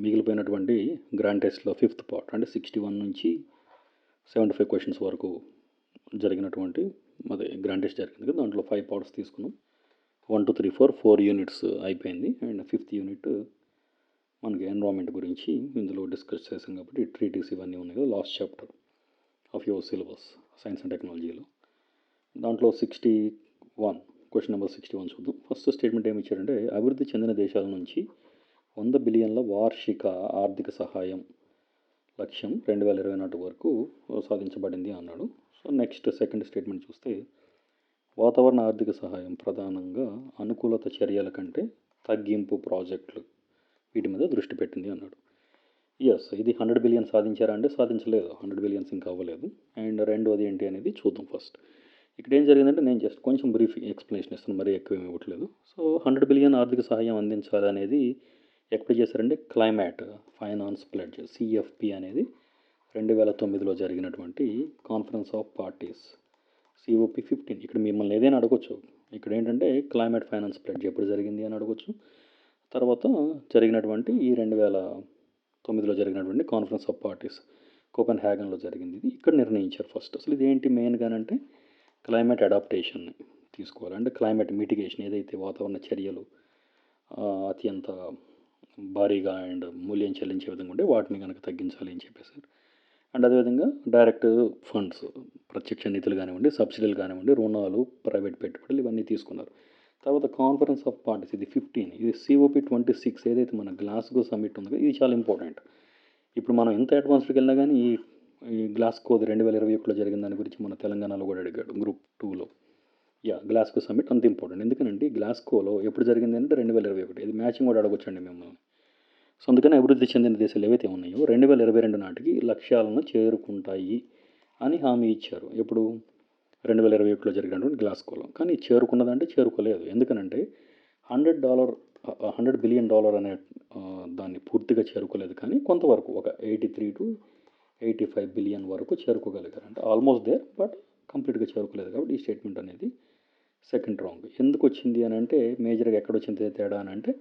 మిగిలిపోయినటువంటి grand టెస్ట్‌లో fifth part అంటే 61 నుంచి 75 క్వెషన్స్ వరకు జరిగినటువంటి గ్రాండ్ టెస్ట్ జరిగింది కదా! దాంట్లో 5 పార్ట్స్ తీసుకున్నాం. 1, 2, 3, 4 యూనిట్స్ అయిపోయింది. అండ్ ఫిఫ్త్ యూనిట్ మనకి ఎన్విరాన్మెంట్ గురించి ఇందులో డిస్కస్ చేసాం కాబట్టి ట్రీటీస్ ఇవన్నీ ఉన్నాయి కదా! Last chapter of your syllabus science and టెక్నాలజీలో. దాంట్లో 61 క్వెషన్ నెంబర్ 61 చూద్దాం. ఫస్ట్ స్టేట్మెంట్ ఏమి ఇచ్చారంటే, అభివృద్ధి చెందిన దేశాల నుంచి 100 బిలియన్ల వార్షిక ఆర్థిక సహాయం లక్ష్యం 2020 నాటి వరకు సాధించబడింది అన్నాడు. సో నెక్స్ట్ సెకండ్ స్టేట్మెంట్ చూస్తే, వాతావరణ ఆర్థిక సహాయం ప్రధానంగా అనుకూలత చర్యల కంటే తగ్గింపు ప్రాజెక్టులు వీటి మీద దృష్టి పెట్టింది అన్నాడు. ఎస్, ఇది 100 బిలియన్ సాధించారా అంటే సాధించలేదు. 100 బిలియన్స్ ఇంకా అవ్వలేదు. అండ్ రెండోది ఏంటి అనేది చూద్దాం ఫస్ట్. ఇక్కడ ఏం జరిగిందంటే నేను జస్ట్ కొంచెం బ్రీఫ్ ఎక్స్ప్లెనేషన్ ఇస్తాను, మరీ ఎక్కువ ఏమి ఇవ్వట్లేదు. సో 100 బిలియన్ ఆర్థిక సహాయం అందించాలనేది ఎప్పుడు చేశారంటే క్లైమేట్ ఫైనాన్స్ ప్లెడ్జ్ సిఎఫ్పి అనేది 2009లో జరిగినటువంటి కాన్ఫరెన్స్ ఆఫ్ పార్టీస్ COP 15. ఇక్కడ మిమ్మల్ని ఏదైనా అడగొచ్చు. ఇక్కడ ఏంటంటే క్లైమేట్ ఫైనాన్స్ ప్లెడ్జ్ ఎప్పుడు జరిగింది అని అడగొచ్చు. తర్వాత జరిగినటువంటి ఈ 2009లో జరిగినటువంటి కాన్ఫరెన్స్ ఆఫ్ పార్టీస్ కోపెన్హాగన్లో జరిగింది. ఇది ఇక్కడ నిర్ణయించారు ఫస్ట్. అసలు ఇది ఏంటి మెయిన్గానంటే క్లైమేట్ అడాప్టేషన్ని తీసుకోవాలి. అంటే క్లైమేట్ మిటిగేషన్ ఏదైతే వాతావరణ చర్యలు అత్యంత భారీగా అండ్ మూల్యం చెల్లించే విధంగా ఉంటే వాటిని కనుక తగ్గించాలి అని చెప్పేసారు. అండ్ అదేవిధంగా డైరెక్ట్ ఫండ్స్ ప్రత్యక్ష నిధులు కానివ్వండి, సబ్సిడీలు కానివ్వండి, రుణాలు, ప్రైవేట్ పెట్టుబడులు ఇవన్నీ తీసుకున్నారు. తర్వాత కాన్ఫరెన్స్ ఆఫ్ పార్టీస్ ఇది 15. ఇది COP 26 ఏదైతే మన గ్లాస్గో సమ్మిట్ ఉందో ఇది చాలా ఇంపార్టెంట్. ఇప్పుడు మనం ఎంత అడ్వాన్స్డ్కి వెళ్ళినా కానీ ఈ గ్లాస్గోది 2021లో జరిగిన దాని గురించి మన తెలంగాణలో కూడా అడిగాడు గ్రూప్ 2లో. గ్లాస్గో సమ్మిట్ అంత ఇంపార్టెంట్. ఎందుకంటే గ్లాస్గోలో ఎప్పుడు జరిగింది అంటే 2021. ఇది మ్యాచింగ్ కూడా అడగొచ్చండి మిమ్మల్ని. సో అందుకని అభివృద్ధి చెందిన దేశాలు ఏవైతే ఉన్నాయో 2022 నాటికి లక్ష్యాలను చేరుకుంటాయి అని హామీ ఇచ్చారు. ఎప్పుడు 2021లో జరిగినటువంటి గ్లాస్గోలో. కానీ చేరుకున్నదంటే చేరుకోలేదు. ఎందుకనంటే $100 బిలియన్ అనే దాన్ని పూర్తిగా చేరుకోలేదు. కానీ కొంతవరకు ఒక 83 to 85 బిలియన్ వరకు చేరుకోగలిగారు. అంటే ఆల్మోస్ట్ దేర్, బట్ కంప్లీట్గా చేరుకోలేదు. కాబట్టి ఈ స్టేట్మెంట్ అనేది సెకండ్ రాంగ్. ఎందుకు వచ్చింది అని అంటే మేజర్గా ఎక్కడ వచ్చింది తేడా అని అంటే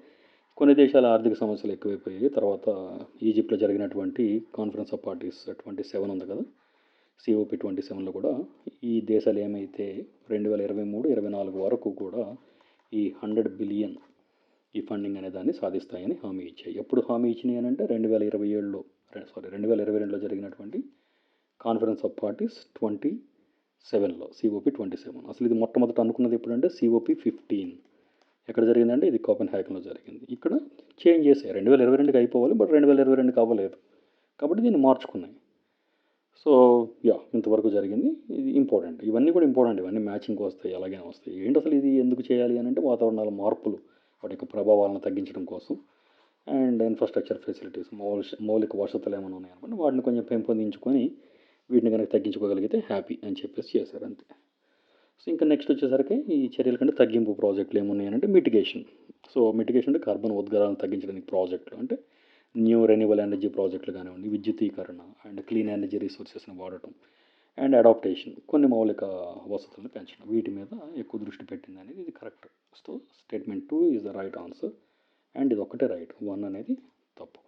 కొన్ని దేశాల ఆర్థిక సమస్యలు ఎక్కువైపోయాయి. తర్వాత ఈజిప్ట్లో జరిగినటువంటి కాన్ఫరెన్స్ ఆఫ్ పార్టీస్ 27 ఉంది కదా, COP 27లో కూడా ఈ దేశాలు ఏమైతే 2023-24 వరకు కూడా ఈ 100 బిలియన్ ఈ ఫండింగ్ అనే దాన్ని సాధిస్తాయని హామీ ఇచ్చాయి. ఎప్పుడు హామీ ఇచ్చినాయి అని అంటే 2022లో జరిగినటువంటి కాన్ఫరెన్స్ ఆఫ్ పార్టీస్ 27లో COP 27. అసలు ఇది మొట్టమొదట అనుకున్నది ఎప్పుడంటే COP 15. ఎక్కడ జరిగిందంటే ఇది కోపెన్హాగన్లో జరిగింది. ఇక్కడ చేంజ్ చేశాయి. 2022కి అయిపోవాలి, బట్ 2022కి అవ్వలేదు. కాబట్టి దీన్ని మార్చుకున్నాయి. సో ఇంతవరకు జరిగింది. ఇది ఇంపార్టెంట్. ఇవన్నీ కూడా ఇంపార్టెంట్. ఇవన్నీ మ్యాచింగ్కి వస్తాయి, అలాగే వస్తాయి. ఏంటి అసలు ఇది ఎందుకు చేయాలి అని అంటే వాతావరణాల మార్పులు వాటి యొక్క ప్రభావాలను తగ్గించడం కోసం అండ్ ఇన్ఫ్రాస్ట్రక్చర్ ఫెసిలిటీస్ మౌలిక వసతులు ఏమైనా ఉన్నాయనుకోండి వాటిని కొంచెం పెంపొందించుకొని వీటిని కనుక తగ్గించుకోగలిగితే హ్యాపీ అని చెప్పేసి చేశారు అంతే. సో ఇంకా నెక్స్ట్ వచ్చేసరికి ఈ చర్యల కంటే తగ్గింపు ప్రాజెక్టులు ఏమున్నాయనంటే మిటిగేషన్. సో మిటిగేషన్ అంటే కార్బన్ ఉద్గారాలను తగ్గించడానికి ప్రాజెక్టులు అంటే న్యూ రెన్యూవల్ ఎనర్జీ ప్రాజెక్టులు కానివ్వండి, విద్యుతీకరణ అండ్ క్లీన్ ఎనర్జీ రిసోర్సెస్ని వాడటం అండ్ అడాప్టేషన్, కొన్ని మౌలిక వసతులను పెంచడం, వీటి మీద ఎక్కువ దృష్టి పెట్టింది అనేది ఇది correct. So statement 2 is the right answer and ఇది ఒక్కటే రైట్, 1 అనేది తప్పు.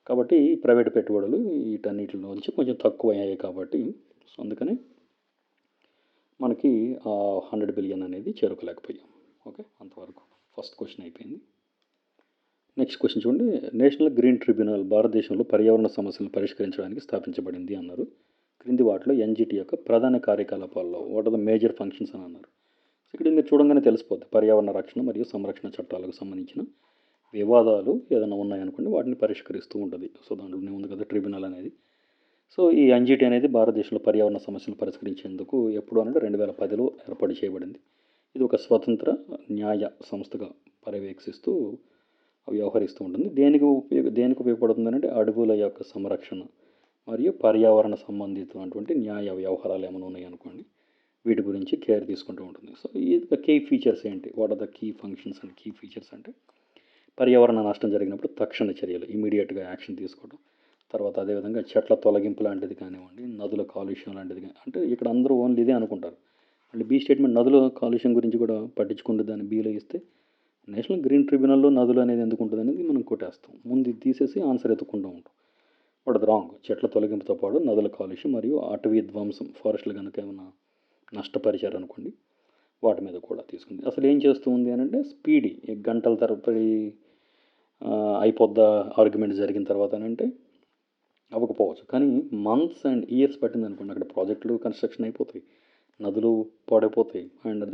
కాబట్టి ప్రైవేట్ పెట్టుబడులు వీటన్నిటిలో నుంచి కొంచెం తక్కువ అయ్యాయి కాబట్టి సో అందుకని మనకి 100 బిలియన్ అనేది చేరుకోలేకపోయాం. ఓకే, అంతవరకు ఫస్ట్ క్వశ్చన్ అయిపోయింది. నెక్స్ట్ క్వశ్చన్ చూడండి. నేషనల్ గ్రీన్ ట్రిబ్యునల్ భారతదేశంలో పర్యావరణ సమస్యలను పరిష్కరించడానికి స్థాపించబడింది అన్నారు. క్రింది వాటిలో NGT యొక్క ప్రధాన కార్యకలాపాల్లో what are the major functions అని అన్నారు. ఇక్కడ మీరు చూడంగానే తెలిసిపోద్ది. పర్యావరణ రక్షణ మరియు సంరక్షణ చట్టాలకు సంబంధించిన వివాదాలు ఏదైనా ఉన్నాయనుకోండి వాటిని పరిష్కరిస్తూ ఉంటుంది. సో దాంట్లోనే ఉంది కదా ట్రిబ్యునల్ అనేది. సో ఈ NGT అనేది భారతదేశంలో పర్యావరణ సమస్యలను పరిష్కరించేందుకు ఎప్పుడు అంటే 2010లో ఏర్పాటు చేయబడింది. ఇది ఒక స్వతంత్ర న్యాయ సంస్థగా పర్యవేక్షిస్తూ వ్యవహరిస్తూ ఉంటుంది. దేనికి ఉపయోగపడుతుంది అంటే అడవుల యొక్క సంరక్షణ మరియు పర్యావరణ సంబంధితమైనటువంటి న్యాయ వ్యవహారాలు ఏమైనా ఉన్నాయనుకోండి వీటి గురించి కేర్ తీసుకుంటూ ఉంటుంది. సో ఈ కీ ఫీచర్స్ ఏంటి, what are the key functions and key features అంటే పర్యావరణ నష్టం జరిగినప్పుడు తక్షణ చర్యలు, ఇమీడియట్గా యాక్షన్ తీసుకోవడం. తర్వాత అదేవిధంగా చెట్ల తొలగింపు లాంటిది కానివ్వండి, నదుల కాలుష్యం లాంటిది అంటే ఇక్కడ అందరూ ఓన్లీ ఇదే అనుకుంటారు. అంటే బి స్టేట్మెంట్ నదుల కాలుష్యం గురించి కూడా పట్టించుకుంటే దాన్ని బీలో ఇస్తే నేషనల్ గ్రీన్ ట్రిబ్యునల్లో నదులు అనేది ఎందుకు ఉంటుంది అనేది మనం కొట్టేస్తాం. ముందు ఇది తీసేసి ఆన్సర్ ఎత్తుక్కుంటూ ఉంటాం. బట్ అది రాంగ్. చెట్ల తొలగింపుతో పాటు నదుల కాలుష్యం మరియు అటవీ ధ్వంసం, ఫారెస్ట్లు కనుక ఏమైనా నష్టపరిచారనుకోండి, వాటి మీద కూడా తీసుకుంది. అసలు ఏం చేస్తూ ఉంది అని అంటే స్పీడీ గంటల తరబడి అయిపోద్దా ఆర్గ్యుమెంట్ జరిగిన తర్వాత అని అంటే అవ్వకపోవచ్చు. కానీ మంత్స్ అండ్ ఇయర్స్ పట్టింది అనుకోండి, అక్కడ ప్రాజెక్టులు కన్స్ట్రక్షన్ అయిపోతాయి, నదులు పాడైపోతాయి, అండ్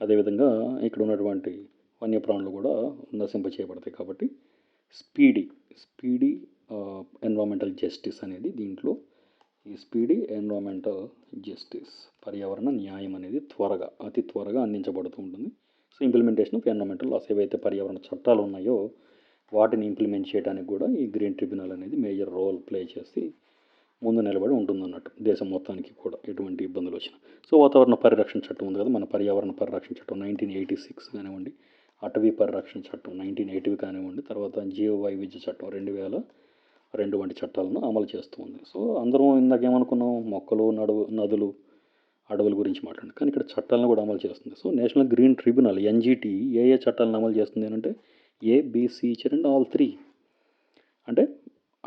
అదేవిధంగా ఇక్కడ ఉన్నటువంటి వన్యప్రాణులు కూడా నశింప చేయబడతాయి. కాబట్టి స్పీడీ ఎన్విరాన్మెంటల్ జస్టిస్ అనేది దీంట్లో ఈ స్పీడీ ఎన్విరాన్మెంటల్ జస్టిస్ పర్యావరణ న్యాయం అనేది అతి త్వరగా అందించబడుతూ ఉంటుంది. So implementation of environmental laws, ఏవైతే పర్యావరణ చట్టాలు ఉన్నాయో వాటిని ఇంప్లిమెంట్ చేయడానికి కూడా ఈ గ్రీన్ ట్రిబ్యునల్ అనేది మేజర్ రోల్ ప్లే చేసి ముందు నిలబడి ఉంటుందన్నట్టు దేశం మొత్తానికి కూడా ఎటువంటి ఇబ్బందులు వచ్చినా. సో వాతావరణ పరిరక్షణ చట్టం ఉంది కదా, మన పర్యావరణ పరిరక్షణ చట్టం 1986 కానివ్వండి, అటవీ పరిరక్షణ చట్టం 1980 కానివ్వండి, తర్వాత జీవ వైవిధ్య చట్టం 2002 వంటి చట్టాలను అమలు చేస్తూ ఉంది. సో అందరం ఇందాక ఏమనుకున్నాం, మొక్కలు నదులు అడవుల గురించి మాట్లాడండి, కానీ ఇక్కడ చట్టాలను కూడా అమలు చేస్తుంది. So national green tribunal NGT ఏ చట్టాలను అమలు చేస్తుంది అని అంటే ఏబిసి అండ్ ఆల్ 3 అంటే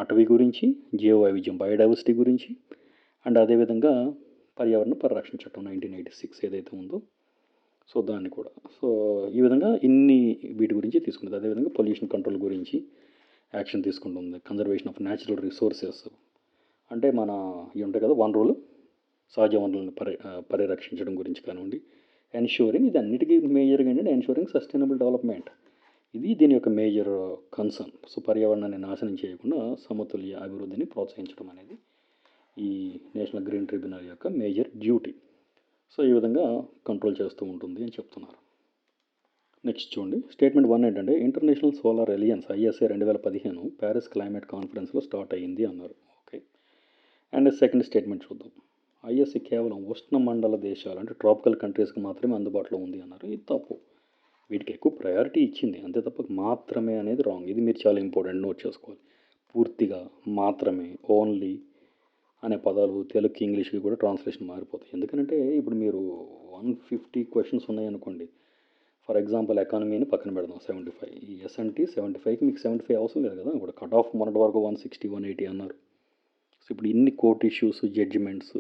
అటవీ గురించి, జీవ వైవిధ్యం బయోడైవర్సిటీ గురించి, అండ్ అదేవిధంగా పర్యావరణ పరిరక్షణ చట్టం 1986 ఏదైతే ఉందో సో దాన్ని కూడా. సో ఈ విధంగా వీటి గురించి తీసుకుంటుంది. అదేవిధంగా పొల్యూషన్ కంట్రోల్ గురించి యాక్షన్ తీసుకుంటుంది. కన్జర్వేషన్ ఆఫ్ న్యాచురల్ రిసోర్సెస్ అంటే మన ఇవి ఉంటాయి కదా వనరులు, సహజ వనరులను పరిరక్షించడం గురించి కానివ్వండి. ఎన్ష్యూరింగ్, ఇది అన్నిటికీ మేజర్గా ఏంటంటే ఎన్ష్యూరింగ్ సస్టైనబుల్ డెవలప్మెంట్, ఇది దీని యొక్క మేజర్ కన్సర్న్. సో పర్యావరణాన్ని నాశనం చేయకుండా సమతుల్య అభివృద్ధిని ప్రోత్సహించడం అనేది ఈ నేషనల్ గ్రీన్ ట్రిబ్యునల్ యొక్క మేజర్ డ్యూటీ. సో ఈ విధంగా కంట్రోల్ చేస్తూ ఉంటుంది అని చెప్తున్నారు. నెక్స్ట్ చూడండి, స్టేట్మెంట్ 1 ఏంటంటే international solar alliance ISA 2015 Paris climate కాన్ఫరెన్స్లో స్టార్ట్ అయ్యింది అన్నారు. ఓకే. అండ్ సెకండ్ స్టేట్మెంట్ చూద్దాం. ISA కేవలం ఉష్ణమండల దేశాలు అంటే ట్రాపికల్ కంట్రీస్కి మాత్రమే అందుబాటులో ఉంది అన్నారు. ఇది తప్పు. వీటికి ఎక్కువ ప్రయారిటీ ఇచ్చింది, అంతే తప్ప మాత్రమే అనేది రాంగ్. ఇది మీరు చాలా ఇంపార్టెంట్ నోట్ చేసుకోవాలి. పూర్తిగా, మాత్రమే, ఓన్లీ అనే పదాలు తెలుగుకి ఇంగ్లీష్కి కూడా ట్రాన్స్లేషన్ మారిపోతాయి. ఎందుకంటే ఇప్పుడు మీరు 150 క్వశ్చన్స్ ఉన్నాయనుకోండి, ఫర్ ఎగ్జాంపుల్ ఎకానమీని పక్కన పెడదాం 75, ఈ ఎస్ఎన్టీ 75కి మీకు 75 అవసరం లేదు కదా. ఇప్పుడు కట్ ఆఫ్ మొన్నటి వరకు 160 180 అన్నారు. సో ఇప్పుడు ఇన్ని కోర్ట్ ఇష్యూస్, జడ్జిమెంట్స్,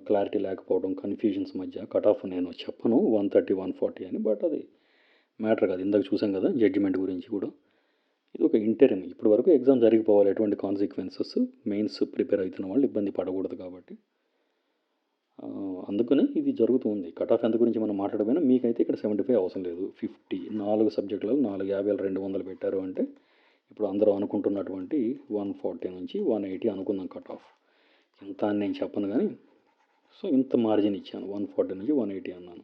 క్లారిటీ లేకపోవడం, కన్ఫ్యూజన్స్ మధ్య కట్ ఆఫ్ నేను చెప్పను 130 140 అని, బట్ అది మ్యాటర్ కాదు. ఇందాక చూసాం కదా జడ్జిమెంట్ గురించి కూడా. ఇది ఒక ఇంటర్వ్యూ, ఇప్పటి వరకు ఎగ్జామ్ జరిగిపోవాలి, ఎటువంటి కాన్సిక్వెన్సెస్ మెయిన్స్ ప్రిపేర్ అవుతున్న వాళ్ళు ఇబ్బంది పడకూడదు కాబట్టి అందుకనే ఇది జరుగుతుంది. కట్ ఆఫ్ ఎంత గురించి మనం మాట్లాడకపోయినా మీకైతే ఇక్కడ 75 అవసరం లేదు. 50 4 సబ్జెక్టులలో 450 పెట్టారు అంటే ఇప్పుడు అందరూ అనుకుంటున్నటువంటి 140 నుంచి 180 అనుకుందాం కట్ ఆఫ్. ఇంత అని నేను చెప్పను కానీ సో ఇంత మార్జిన్ ఇచ్చాను, 140 నుంచి 180 అన్నాను.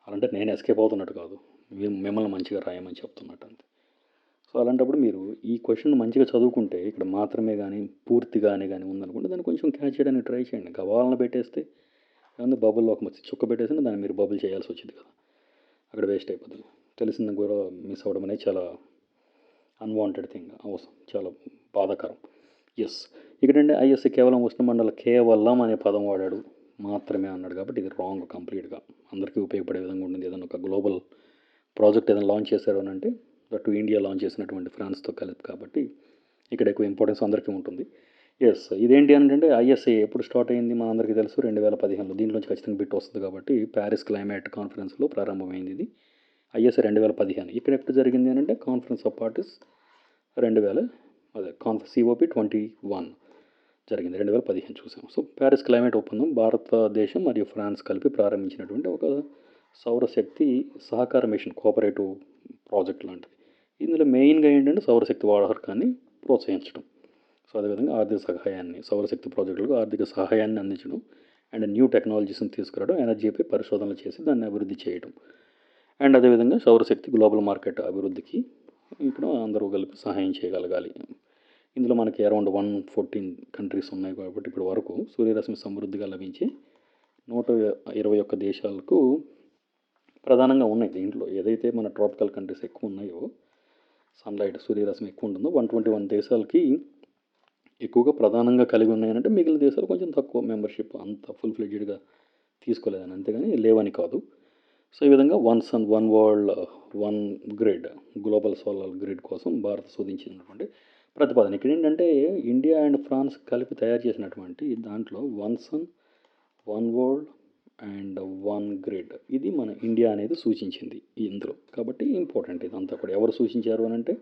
అలాంటే నేను ఎస్కేప్ అవుతున్నట్టు కాదు, మిమ్మల్ని మంచిగా రాయమని చెప్తున్నట్టు అంతే. సో అలాంటప్పుడు మీరు ఈ క్వశ్చన్ మంచిగా చదువుకుంటే ఇక్కడ మాత్రమే కానీ పూర్తిగానే కానీ ఉందనుకుంటే దాన్ని కొంచెం క్యాచ్ చేయడానికి ట్రై చేయండి. గవాలను పెట్టేస్తే ఏమన్నా బబుల్లో ఒక చుక్క పెట్టేసినా దాన్ని మీరు బబుల్ చేయాల్సి వచ్చింది కదా, అక్కడ వేస్ట్ అయిపోతుంది. తెలిసింది కూడా మిస్ అవ్వడం అనేది చాలా అన్వాంటెడ్ థింగ్, అవసరం, చాలా బాధాకరం. ఎస్, ఇక్కడంటే ISA కేవలం ఉష్ణమండల కేవలం అనే పదం వాడాడు, మాత్రమే అన్నాడు కాబట్టి ఇది రాంగ్ కంప్లీట్గా. అందరికీ ఉపయోగపడే విధంగా ఉంటుంది. ఏదైనా ఒక గ్లోబల్ ప్రాజెక్ట్ ఏదైనా లాంచ్ చేశారు అని అంటే దట్ ఇండియా లాంచ్ చేసినటువంటి ఫ్రాన్స్తో కలిపి కాబట్టి ఇక్కడ ఎక్కువ ఇంపార్టెన్స్ అందరికీ ఉంటుంది. ఎస్, ఇదేంటి అంటే ISA ఎప్పుడు స్టార్ట్ అయింది మన అందరికీ తెలుసు, 2015లో. దీంట్లోంచి ఖచ్చితంగా బిట్ వస్తుంది కాబట్టి ప్యారిస్ క్లైమేట్ కాన్ఫరెన్స్లో ప్రారంభమైంది ఇది ISA 2015. ఇక్కడ ఎప్పుడు జరిగింది అని అంటే కాన్ఫరెన్స్ ఆఫ్ పార్టీస్ COP21 జరిగింది 2015 చూసాం. సో ప్యారిస్ క్లైమేట్ ఒప్పందం భారతదేశం మరియు ఫ్రాన్స్ కలిపి ప్రారంభించినటువంటి ఒక సౌరశక్తి సహకార మిషన్, కోఆపరేటివ్ ప్రాజెక్ట్ లాంటిది. ఇందులో మెయిన్గా ఏంటంటే సౌరశక్తి వాడకాన్ని ప్రోత్సహించడం. సో అదేవిధంగా ఆర్థిక సహాయాన్ని, సౌరశక్తి ప్రాజెక్టులకు ఆర్థిక సహాయాన్ని అందించడం, అండ్ న్యూ టెక్నాలజీస్ని తీసుకురావడం, ఎనర్జీపై పరిశోధనలు చేసి దాన్ని అభివృద్ధి చేయడం, అండ్ అదేవిధంగా సౌరశక్తి గ్లోబల్ మార్కెట్ అభివృద్ధికి ఇక్కడ అందరూ కలిపి సహాయం చేయగలగాలి. ఇందులో మనకి అరౌండ్ 114 కంట్రీస్ ఉన్నాయి కాబట్టి ఇప్పటి వరకు సూర్యరశ్మి సమృద్ధిగా లభించే 121 దేశాలకు ప్రధానంగా ఉన్నాయి. దీంట్లో ఏదైతే మన ట్రాపికల్ కంట్రీస్ ఎక్కువ ఉన్నాయో, సన్లైట్ సూర్యరశ్మి ఎక్కువ ఉంటుందో 121 దేశాలకి ఎక్కువగా ప్రధానంగా కలిగి ఉన్నాయనంటే మిగిలిన దేశాలు కొంచెం తక్కువ మెంబర్షిప్ అంత ఫుల్ ఫ్లెడ్జ్డ్గా తీసుకోలేదని, అంతేగాని లేవని కాదు. సో ఈ విధంగా one sun one world one grid global solar grid కోసం భారత్ శోధించినటువంటి ప్రతిపాదన. ఇక్కడ ఏంటంటే ఇండియా అండ్ ఫ్రాన్స్ కలిపి తయారు చేసినటువంటి దాంట్లో one sun one world and one grid ఇది మన ఇండియా అనేది సూచించింది ఇందులో. కాబట్టి ఇంపార్టెంట్ ఇదంతా కూడా. ఎవరు సూచించారు అని అంటే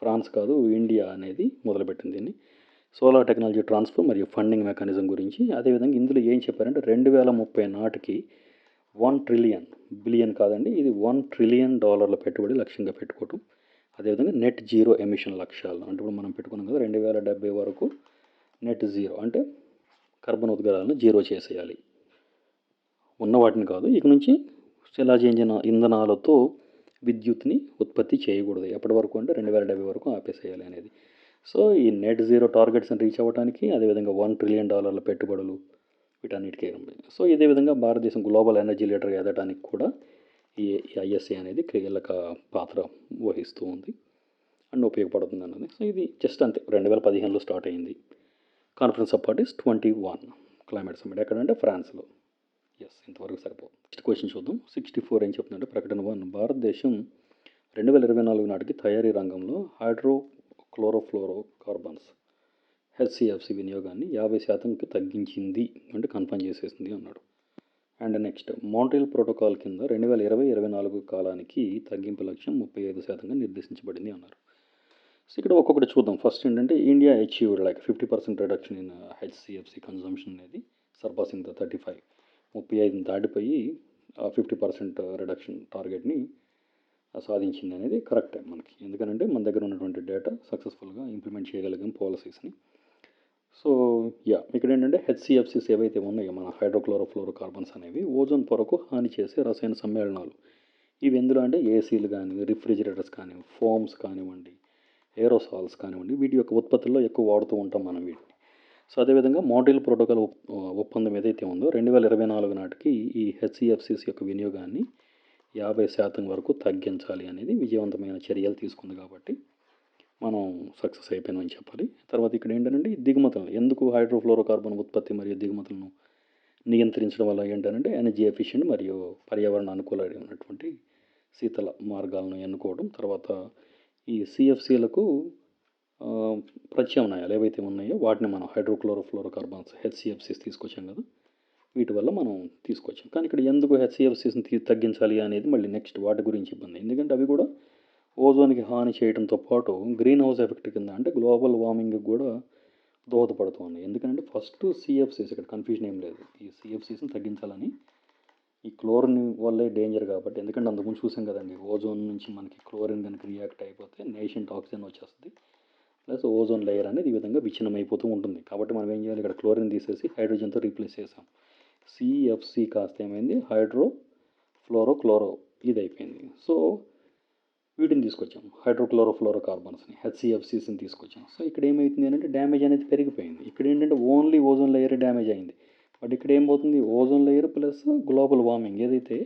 ఫ్రాన్స్ కాదు, ఇండియా అనేది మొదలుపెట్టింది దీన్ని. సోలార్ టెక్నాలజీ ట్రాన్స్ఫర్ మరియు ఫండింగ్ మెకానిజం గురించి. అదేవిధంగా ఇందులో ఏం చెప్పారంటే 2030 నాటికి 1 ట్రిలియన్, బిలియన్ కాదండి, ఇది $1 ట్రిలియన్ పెట్టుబడి లక్ష్యంగా పెట్టుకోవటం. అదేవిధంగా నెట్ జీరో ఎమిషన్ లక్ష్యాలు అంటే ఇప్పుడు మనం పెట్టుకున్నాం కదా 2070 వరకు నెట్ జీరో అంటే కర్బన ఉద్గారాలను జీరో చేసేయాలి. ఉన్న వాటిని కాదు, ఇక నుంచి శిలాజ ఇంధనాలతో విద్యుత్ని ఉత్పత్తి చేయకూడదు. ఎప్పటి వరకు అంటే 2070 వరకు ఆపేసేయాలి అనేది. సో ఈ నెట్ జీరో టార్గెట్స్ని రీచ్ అవ్వడానికి, అదేవిధంగా $1 ట్రిలియన్ పెట్టుబడులు వీటన్నిటికీ ఉన్నాయి. సో ఇదే విధంగా భారతదేశం గ్లోబల్ ఎనర్జీ లీడర్గా ఎదగడానికి కూడా ఈ ఐఎస్ఏ అనేది కీలక పాత్ర వహిస్తూ ఉంది అండ్ ఉపయోగపడుతుంది అన్నది. సో ఇది జస్ట్ అంతే. 2015లో స్టార్ట్ అయింది. Conference of parties 21 climate summit ఎక్కడంటే ఫ్రాన్స్లో. ఎస్, ఇంతవరకు సరిపోదు. నెక్స్ట్ క్వశ్చన్ చూద్దాం. 64 ఏం చెప్తుందంటే ప్రకటన 1, భారతదేశం 2024 నాటికి తయారీ రంగంలో హైడ్రోక్లోరోఫ్లోరో కార్బన్స్ హెచ్సిఎఫ్సి వినియోగాన్ని 50%కి తగ్గించింది అంటే కన్ఫర్మ్ చేసేసింది అన్నాడు. అండ్ నెక్స్ట్ మాంట్రియల్ ప్రోటోకాల్ కింద 2020-24 కాలానికి తగ్గింపు లక్ష్యం 35%గా నిర్దేశించబడింది అన్నారు. సో ఇక్కడ ఒక్కొక్కటి చూద్దాం. ఫస్ట్ ఏంటంటే India achieved like 50% reduction in HCFC consumption అనేది సర్పాసింగ్ ద 35 దాటిపోయి 50% రిడక్షన్ టార్గెట్ని సాధించింది అనేది కరెక్టే మనకి. ఎందుకంటే మన దగ్గర ఉన్నటువంటి డేటా సక్సెస్ఫుల్గా ఇంప్లిమెంట్ చేయగలిగాం పాలసీస్ని. సో ఇక్కడ ఏంటంటే హెచ్సిఎఫ్సిస్ ఏవైతే ఉన్నాయో మన హైడ్రోక్లోరోఫ్లోరో కార్బన్స్ అనేవి ఓజోన్ పొరకు హాని చేసే రసాయన సమ్మేళనాలు. ఇవి ఎందులో అంటే ఏసీలు కానీ, రిఫ్రిజిరేటర్స్ కానీ, ఫోమ్స్ కానివ్వండి, ఏరోసాల్స్ కానివ్వండి, వీటి యొక్క ఉత్పత్తుల్లో ఎక్కువ వాడుతూ ఉంటాం మనం వీటిని. సో అదేవిధంగా మాంట్రియల్ ప్రోటోకాల్ ఒప్పందం ఏదైతే ఉందో 2024 నాటికి ఈ హెచ్సిఎఫ్సిస్ యొక్క వినియోగాన్ని 50% వరకు తగ్గించాలి అనేది విజయవంతమైన చర్యలు తీసుకుంది. కాబట్టి మనం సక్సెస్ అయిపోయినామని చెప్పాలి. తర్వాత ఇక్కడ ఏంటంటే దిగుమతులు ఎందుకు హైడ్రోఫ్లోరోకార్బన్ ఉత్పత్తి మరియు దిగుమతులను నియంత్రించడం వల్ల ఏంటంటే ఎనర్జీ ఎఫిషియెంట్ మరియు పర్యావరణ అనుకూలమైనటువంటి శీతల మార్గాలను ఎన్నుకోవడం. తర్వాత ఈ సిఎఫ్సీలకు ప్రత్యామ్నాయాలు ఏవైతే ఉన్నాయో వాటిని మనం హైడ్రోక్లోరోఫ్లోరోకార్బన్స్ హెచ్సిఎఫ్సీస్ తీసుకొచ్చాం కదా, వీటి వల్ల మనం తీసుకొచ్చాం. కానీ ఇక్కడ ఎందుకు హెచ్సిఎఫ్సీస్ని తగ్గించాలి అనేది మళ్ళీ నెక్స్ట్ వాటి గురించి ఇబ్బంది. ఎందుకంటే అవి కూడా ఓజోన్కి హాని చేయడంతో పాటు గ్రీన్ హౌస్ ఎఫెక్ట్ కింద అంటే గ్లోబల్ వార్మింగ్కి కూడా దోహదపడుతుంది. ఎందుకంటే ఫస్ట్ సిఎఫ్సీస్, ఇక్కడ కన్ఫ్యూజన్ ఏం లేదు, ఈ సిఎఫ్సీస్ని తగ్గించాలని. ఈ క్లోరిన్ వల్లే డేంజర్ కాబట్టి, ఎందుకంటే అంతకుముందు చూసాం కదండి, ఓజోన్ నుంచి మనకి క్లోరిన్ కనుక రియాక్ట్ అయిపోతే నేషెంట్ ఆక్సిజన్ వచ్చేస్తుంది, ప్లస్ ఓజోన్ లేయర్ అనేది ఈ విధంగా విచ్ఛిన్నం అయిపోతూ ఉంటుంది. కాబట్టి మనం ఏం చేయాలి, ఇక్కడ క్లోరిన్ తీసేసి హైడ్రోజన్తో రీప్లేస్ చేసాం. సిఎఫ్సి కాస్త ఏమైంది హైడ్రోఫ్లోరోక్లోరో ఇది అయిపోయింది. సో వీటిని తీసుకొచ్చాం, హైడ్రోక్లోరోఫ్లోరోకార్బన్స్ని హెచ్సిఎఫ్సిస్ని తీసుకొచ్చాం. సో ఇక్కడ ఏమవుతుంది అంటే డ్యామేజ్ అనేది పెరిగిపోయింది. ఇక్కడ ఏంటంటే ఓన్లీ ఓజోన్ లేయర్ డ్యామేజ్ అయింది. బట్ ఇక్కడ ఏమవుతుంది, ozone layer plus global warming ఏదైతే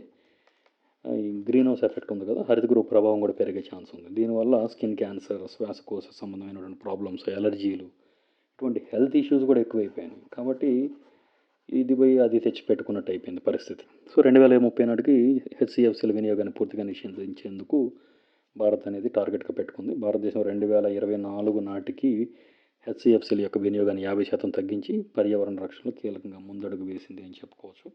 ఈ గ్రీన్ హౌస్ ఎఫెక్ట్ ఉంది కదా, హరితగృహ ప్రభావం కూడా పెరిగే ఛాన్స్ ఉంది. దీనివల్ల స్కిన్ క్యాన్సర్, శ్వాసకోశ సంబంధమైనటువంటి ప్రాబ్లమ్స్, ఎలర్జీలు, ఇటువంటి హెల్త్ ఇష్యూస్ కూడా ఎక్కువైపోయాయి. కాబట్టి ఇది పోయి అది తెచ్చి పెట్టుకున్నట్టు అయిపోయింది పరిస్థితి. సో 2030 నాటికి హెచ్సిఎఫ్సీల వినియోగాన్ని పూర్తిగా నిషేధించేందుకు భారత్ అనేది టార్గెట్గా పెట్టుకుంది. భారతదేశం 2024 నాటికి హెచ్సిఎఫ్సీల యొక్క వినియోగాన్ని 50% తగ్గించి పర్యావరణ రక్షణలో కీలకంగా ముందడుగు వేసింది అని చెప్పుకోవచ్చు.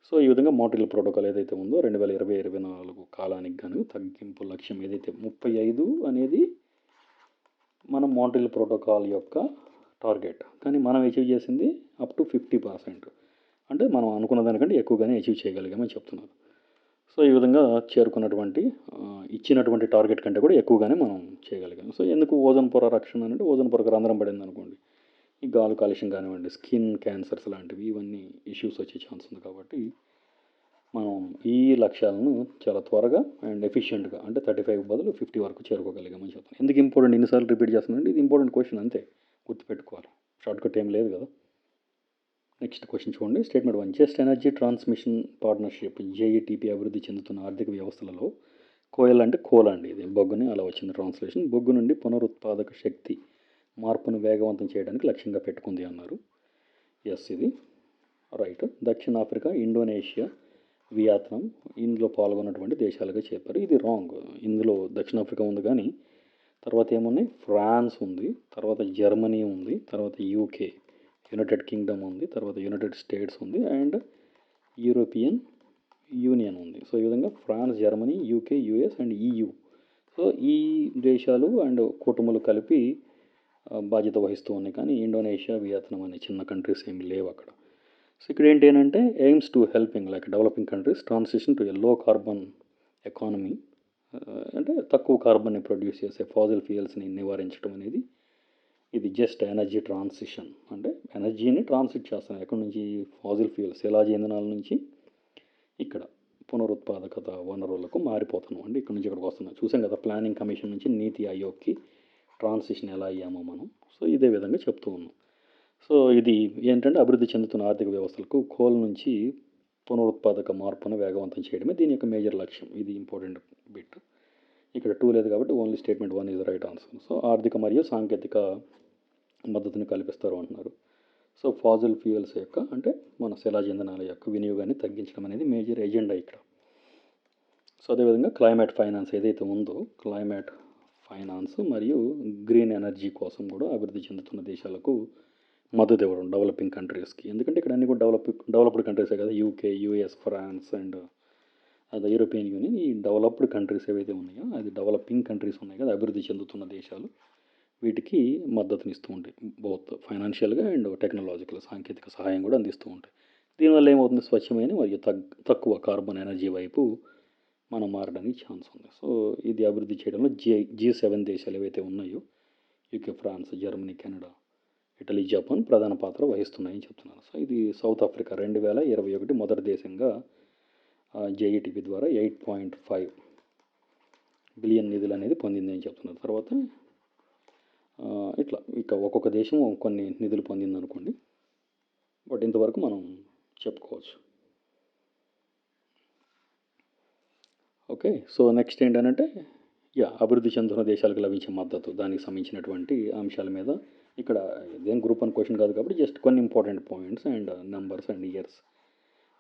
సో ఈ విధంగా మాంట్రియల్ ప్రోటోకాల్ ఏదైతే ఉందో 2020-24 కాలానికి గాను తగ్గింపు లక్ష్యం ఏదైతే 35 అనేది మనం మాంట్రియల్ ప్రోటోకాల్ యొక్క టార్గెట్, కానీ మనం అచీవ్ చేసింది అప్ టు 50%, అంటే మనం అనుకున్న దానికంటే ఎక్కువగానే అచీవ్ చేయగలిగామని చెప్తున్నారు. సో ఈ విధంగా చేరుకున్నటువంటి ఇచ్చినటువంటి టార్గెట్ కంటే కూడా ఎక్కువగానే మనం చేయగలిగాం. సో ఎందుకు ఓజోన్ పొర రక్షణ అంటే ఓజోన్ పొరకు రంధ్రం పడింది అనుకోండి, ఈ గాలి కాలుష్యం కానివ్వండి, స్కిన్ క్యాన్సర్స్ లాంటివి ఇవన్నీ ఇష్యూస్ వచ్చే ఛాన్స్ ఉంది. కాబట్టి మనం ఈ లక్ష్యాలను చాలా త్వరగా అండ్ ఎఫిషియెంట్గా అంటే 35 బదులు 50 వరకు చేరుకోగలిగామని చెప్తాను. ఎందుకు ఇంపార్టెంట్ ఎన్నిసార్లు రిపీట్ చేస్తున్నానంటే ఇది ఇంపార్టెంట్ క్వశ్చన్, అంతే, గుర్తుపెట్టుకోవాలి, షార్ట్కట్ ఏం లేదు కదా. నెక్స్ట్ క్వశ్చన్ చూడండి. Statement 1, just energy transmission partnership JETP అభివృద్ధి చెందుతున్న ఆర్థిక వ్యవస్థలలో కోయల్ అంటే కోల్ అండి, ఇది బొగ్గుని అలా వచ్చింది ట్రాన్స్లేషన్. బొగ్గు నుండి పునరుత్పాదక శక్తి మార్పును వేగవంతం చేయడానికి లక్ష్యంగా పెట్టుకుంది అన్నారు. ఎస్, ఇది రైట్. దక్షిణాఫ్రికా, ఇండోనేషియా వియత్నాం ఇందులో పాల్గొన్నటువంటి దేశాలుగా చెప్పారు. ఇది రాంగ్. ఇందులో దక్షిణాఫ్రికా ఉంది కానీ తర్వాత ఏమున్నాయి, ఫ్రాన్స్ ఉంది, తర్వాత జర్మనీ ఉంది, తర్వాత యూకే యునైటెడ్ కింగ్డమ్ ఉంది, తర్వాత యునైటెడ్ స్టేట్స్ ఉంది అండ్ యూరోపియన్ యూనియన్ ఉంది. సో ఈ విధంగా France, Germany, UK, US and EU. So ఈ దేశాలు అండ్ కుటుంబాలు కలిపి బాధ్యత వహిస్తూ ఉన్నాయి. కానీ ఇండోనేషియా, వియత్నాం అనే చిన్న కంట్రీస్ ఏమి లేవు అక్కడ. సో ఇక్కడ ఏంటి అంటే AIIMS to helping like developing countries transition to a లో కార్బన్ ఎకానమీ. అంటే తక్కువ కార్బన్ని ప్రొడ్యూస్ చేసే ఫాజిల్ ఫ్యూయల్స్ని నివారించడం అనేది ఇది జస్ట్ ఎనర్జీ ట్రాన్సిషన్. అంటే ఎనర్జీని ట్రాన్సిట్ చేస్తాం ఎక్కడి నుంచి, ఫాజిల్ ఫ్యూయల్స్ శిలాజ ఇంధనాల నుంచి ఇక్కడ పునరుత్పాదకత వనరులకు మారిపోతున్నాం. అంటే ఇక్కడ నుంచి ఇక్కడికి వస్తున్నాం. చూసాం కదా, ప్లానింగ్ కమిషన్ నుంచి నీతి ఆయోగ్కి ట్రాన్సిషన్ ఎలా అయ్యామో మనం. సో ఇదే విధంగా చెప్తూ ఉన్నాం. సో ఇది ఏంటంటే అభివృద్ధి చెందుతున్న ఆర్థిక వ్యవస్థలకు కోల్ నుంచి పునరుత్పాదక మార్పును వేగవంతం చేయడమే దీని యొక్క మేజర్ లక్ష్యం. ఇది ఇంపార్టెంట్ బిట్. ఇక్కడ 2 లేదు కాబట్టి only statement 1 is right answer. So ఆర్థిక మరియు సాంకేతిక మద్దతుని కల్పిస్తారు అంటున్నారు. సో ఫాజిల్ ఫ్యూయల్స్ యొక్క అంటే మన శిలాజ ఇంధనాల యొక్క వినియోగాన్ని తగ్గించడం అనేది మేజర్ ఎజెండా ఇక్కడ. సో అదేవిధంగా క్లైమేట్ ఫైనాన్స్ ఏదైతే ఉందో, క్లైమేట్ ఫైనాన్స్ మరియు గ్రీన్ ఎనర్జీ కోసం కూడా అభివృద్ధి చెందుతున్న దేశాలకు మద్దతు ఇవ్వడం డెవలపింగ్ కంట్రీస్కి. ఎందుకంటే ఇక్కడ అన్ని కూడా డెవలప్డ్ కంట్రీసే కదా, యూకే, యూఎస్, ఫ్రాన్స్ అండ్ అది యూరోపియన్ యూనియన్. ఈ డెవలప్డ్ కంట్రీస్ ఏవైతే ఉన్నాయో అది డెవలపింగ్ కంట్రీస్ ఉన్నాయి కదా, అభివృద్ధి చెందుతున్న దేశాలు, వీటికి మద్దతునిస్తూ ఉంటాయి. బోత్ ఫైనాన్షియల్గా అండ్ టెక్నాలజికల్ సాంకేతిక సహాయం కూడా అందిస్తూ ఉంటాయి. దీనివల్ల ఏమవుతుంది, స్వచ్ఛమైన మరియు తక్కువ కార్బన్ ఎనర్జీ వైపు మనం మారడానికి ఛాన్స్ ఉంది. సో ఇది అభివృద్ధి చేయడంలో G7 దేశాలు ఏవైతే ఉన్నాయో UK, France, Germany, Canada, Italy, Japan ప్రధాన పాత్ర వహిస్తున్నాయని చెప్తున్నారు. సో ఇది సౌత్ ఆఫ్రికా 2021 మొదటి దేశంగా జేఈటీపీ ద్వారా 8.5 బిలియన్ నిధులు అనేది పొందిందని చెప్తున్నారు. తర్వాత ఇట్లా ఇక ఒక్కొక్క దేశం కొన్ని నిధులు పొందింది అనుకోండి, బట్ ఇంతవరకు మనం చెప్పుకోవచ్చు. ఓకే, సో నెక్స్ట్ ఏంటంటే అభివృద్ధి చెందుతున్న దేశాలకు లభించే మద్దతు, దానికి సంబంధించినటువంటి అంశాల మీద ఇక్కడ ఇదేం గ్రూప్ 1 క్వశ్చన్ కాదు కాబట్టి జస్ట్ కొన్ని important points and numbers and years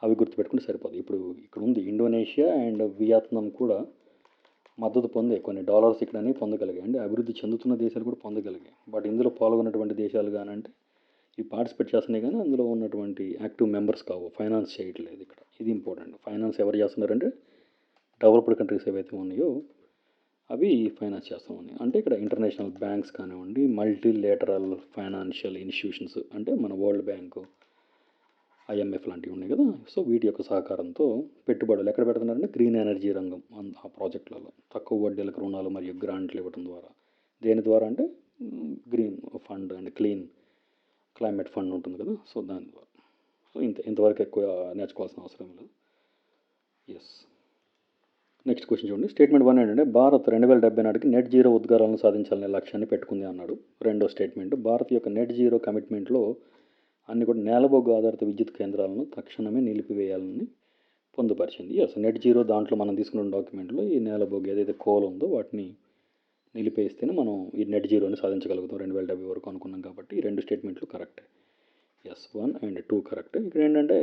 అవి గుర్తుపెట్టుకుంటే సరిపోదు. ఇప్పుడు ఇక్కడ ఉంది ఇండోనేషియా అండ్ వియత్నాం కూడా మద్దతు పొందే కొన్ని డాలర్స్ ఇక్కడ అనేవి పొందగలిగాయి. అంటే అభివృద్ధి చెందుతున్న దేశాలు కూడా పొందగలిగాయి. బట్ ఇందులో పాల్గొన్నటువంటి దేశాలు కానంటే ఇవి పార్టిసిపేట్ చేస్తున్నాయి కానీ అందులో ఉన్నటువంటి యాక్టివ్ మెంబర్స్ కావు, ఫైనాన్స్ చేయట్లేదు ఇక్కడ. ఇది ఇంపార్టెంట్. ఫైనాన్స్ ఎవరు చేస్తున్నారంటే డెవలప్డ్ కంట్రీస్ ఏవైతే ఉన్నాయో అవి ఫైనాన్స్ చేస్తూ ఉన్నాయి. అంటే ఇక్కడ ఇంటర్నేషనల్ బ్యాంక్స్ కానివ్వండి, మల్టీలేటరల్ ఫైనాన్షియల్ ఇన్స్టిట్యూషన్స్ అంటే మన వరల్డ్ బ్యాంకు, ఐఎంఎఫ్ లాంటివి ఉన్నాయి కదా. సో వీటి యొక్క సహకారంతో పెట్టుబడులు ఎక్కడ పెడుతున్నారంటే గ్రీన్ ఎనర్జీ రంగం ఆ ప్రాజెక్టులలో తక్కువ వడ్డీలకు రుణాలు మరియు గ్రాంట్లు ఇవ్వడం ద్వారా. దేని ద్వారా అంటే green fund and clean climate fund ఉంటుంది కదా, సో దాని ద్వారా. సో ఇంతవరకు ఎక్కువ నేర్చుకోవాల్సిన అవసరం లేదు. ఎస్, నెక్స్ట్ క్వశ్చన్ చూడండి. స్టేట్మెంట్ 1 ఏంటంటే భారత్ 2070 నాటికి నెట్ జీరో ఉద్గారాలను సాధించాలనే లక్ష్యాన్ని పెట్టుకుంది అన్నాడు. రెండో స్టేట్మెంట్ భారత్ యొక్క నెట్ జీరో కమిట్మెంట్లో అన్ని కూడా నేలబొగ్గు ఆధారిత విద్యుత్ కేంద్రాలను తక్షణమే నిలిపివేయాలని పొందుపరిచింది. అసలు నెట్ జీరో దాంట్లో మనం తీసుకున్న డాక్యుమెంట్లో ఈ నేలబొగ్గు ఏదైతే కోల్ ఉందో వాటిని నిలిపేస్తేనే మనం ఈ నెట్ జీరోని సాధించగలుగుతాం 2070 వరకు అనుకున్నాం. కాబట్టి ఈ రెండు స్టేట్మెంట్లు కరెక్టే. ఎస్, 1 అండ్ 2 కరెక్టే. ఇక్కడ ఏంటంటే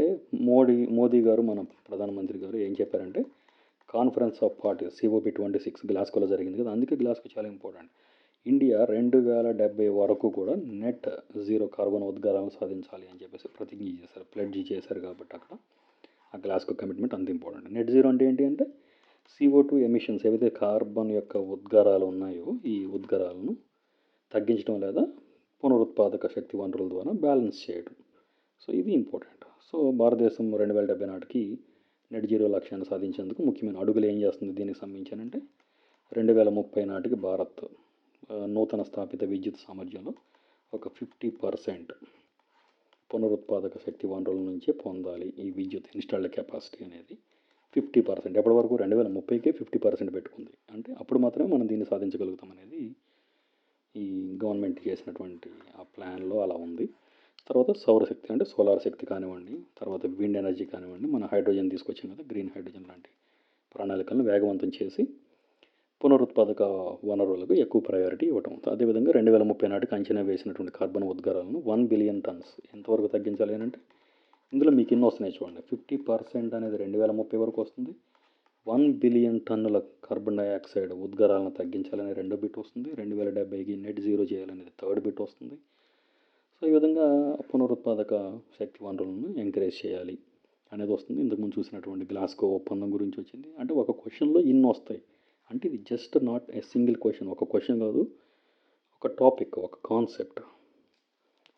మోదీ గారు మన ప్రధానమంత్రి గారు ఏం చెప్పారంటే కాన్ఫరెన్స్ ఆఫ్ పార్టీస్ COP26 గ్లాస్గోలో జరిగింది కదా, అందుకే గ్లాస్గో చాలా ఇంపార్టెంట్. ఇండియా 2070 వరకు కూడా నెట్ జీరో కార్బన్ ఉద్గారాలను సాధించాలి అని చెప్పేసి ప్రతిజ్ఞ చేశారు, ప్లెడ్జ్ చేశారు. కాబట్టి అక్కడ ఆ గ్లాస్గో కమిట్మెంట్ అంత ఇంపార్టెంట్. నెట్ జీరో అంటే ఏంటి అంటే CO2 ఎమిషన్స్ ఏవైతే కార్బన్ యొక్క ఉద్గారాలు ఉన్నాయో ఈ ఉద్గారాలను తగ్గించడం లేదా పునరుత్పాదక శక్తి వనరుల ద్వారా బ్యాలెన్స్ చేయడం. సో ఇది ఇంపార్టెంట్. సో భారతదేశం 2070 నాటికి నెట్ జీరో లక్ష్యాన్ని సాధించేందుకు ముఖ్యమైన అడుగులు ఏం చేస్తుంది దీనికి సంబంధించానంటే 2030 నాటికి భారత్ నూతన స్థాపిత విద్యుత్ సామర్థ్యంలో ఒక 50% పునరుత్పాదక శక్తి వనరుల నుంచే పొందాలి. ఈ విద్యుత్ ఇన్స్టాల్డ్ కెపాసిటీ అనేది 50%. ఎప్పటి వరకు 2030కే 50% పెట్టుకుంది. అంటే అప్పుడు మాత్రమే మనం దీన్ని సాధించగలుగుతాం అనేది ఈ గవర్నమెంట్ చేసినటువంటి ఆ ప్లాన్లో అలా ఉంది. తర్వాత సౌరశక్తి అంటే సోలార్ శక్తి కానివ్వండి, తర్వాత విండ్ ఎనర్జీ కానివ్వండి, మన హైడ్రోజన్ తీసుకొచ్చాం కదా, గ్రీన్ హైడ్రోజన్ లాంటి ప్రణాళికలను వేగవంతం చేసి పునరుత్పాదక వనరులకు ఎక్కువ ప్రయారిటీ ఇవ్వటం. అదేవిధంగా 2030 నాటికి అంచనా వేసినటువంటి కార్బన్ ఉద్గారాలను 1 బిలియన్ టన్స్ ఎంతవరకు తగ్గించాలి అని అంటే ఇందులో మీకు ఎన్ని వస్తున్నాయి చూడండి. 50% అనేది 2030 వరకు వస్తుంది. 1 బిలియన్ టన్నుల కార్బన్ డైఆక్సైడ్ ఉద్గారాలను తగ్గించాలనే రెండో బిట్ వస్తుంది. 2070కి నెట్ జీరో చేయాలనేది థర్డ్ బిట్ వస్తుంది. సో ఈ విధంగా పునరుత్పాదక శక్తి వనరులను ఎంకరేజ్ చేయాలి అనేది వస్తుంది. ఇంతకుముందు చూసినటువంటి గ్లాస్గో ఒప్పందం గురించి వచ్చింది. అంటే ఒక క్వశ్చన్లో ఇన్ని వస్తాయి. అంటే ఇది just not a single question. ఒక క్వశ్చన్ కాదు, ఒక టాపిక్, ఒక కాన్సెప్ట్,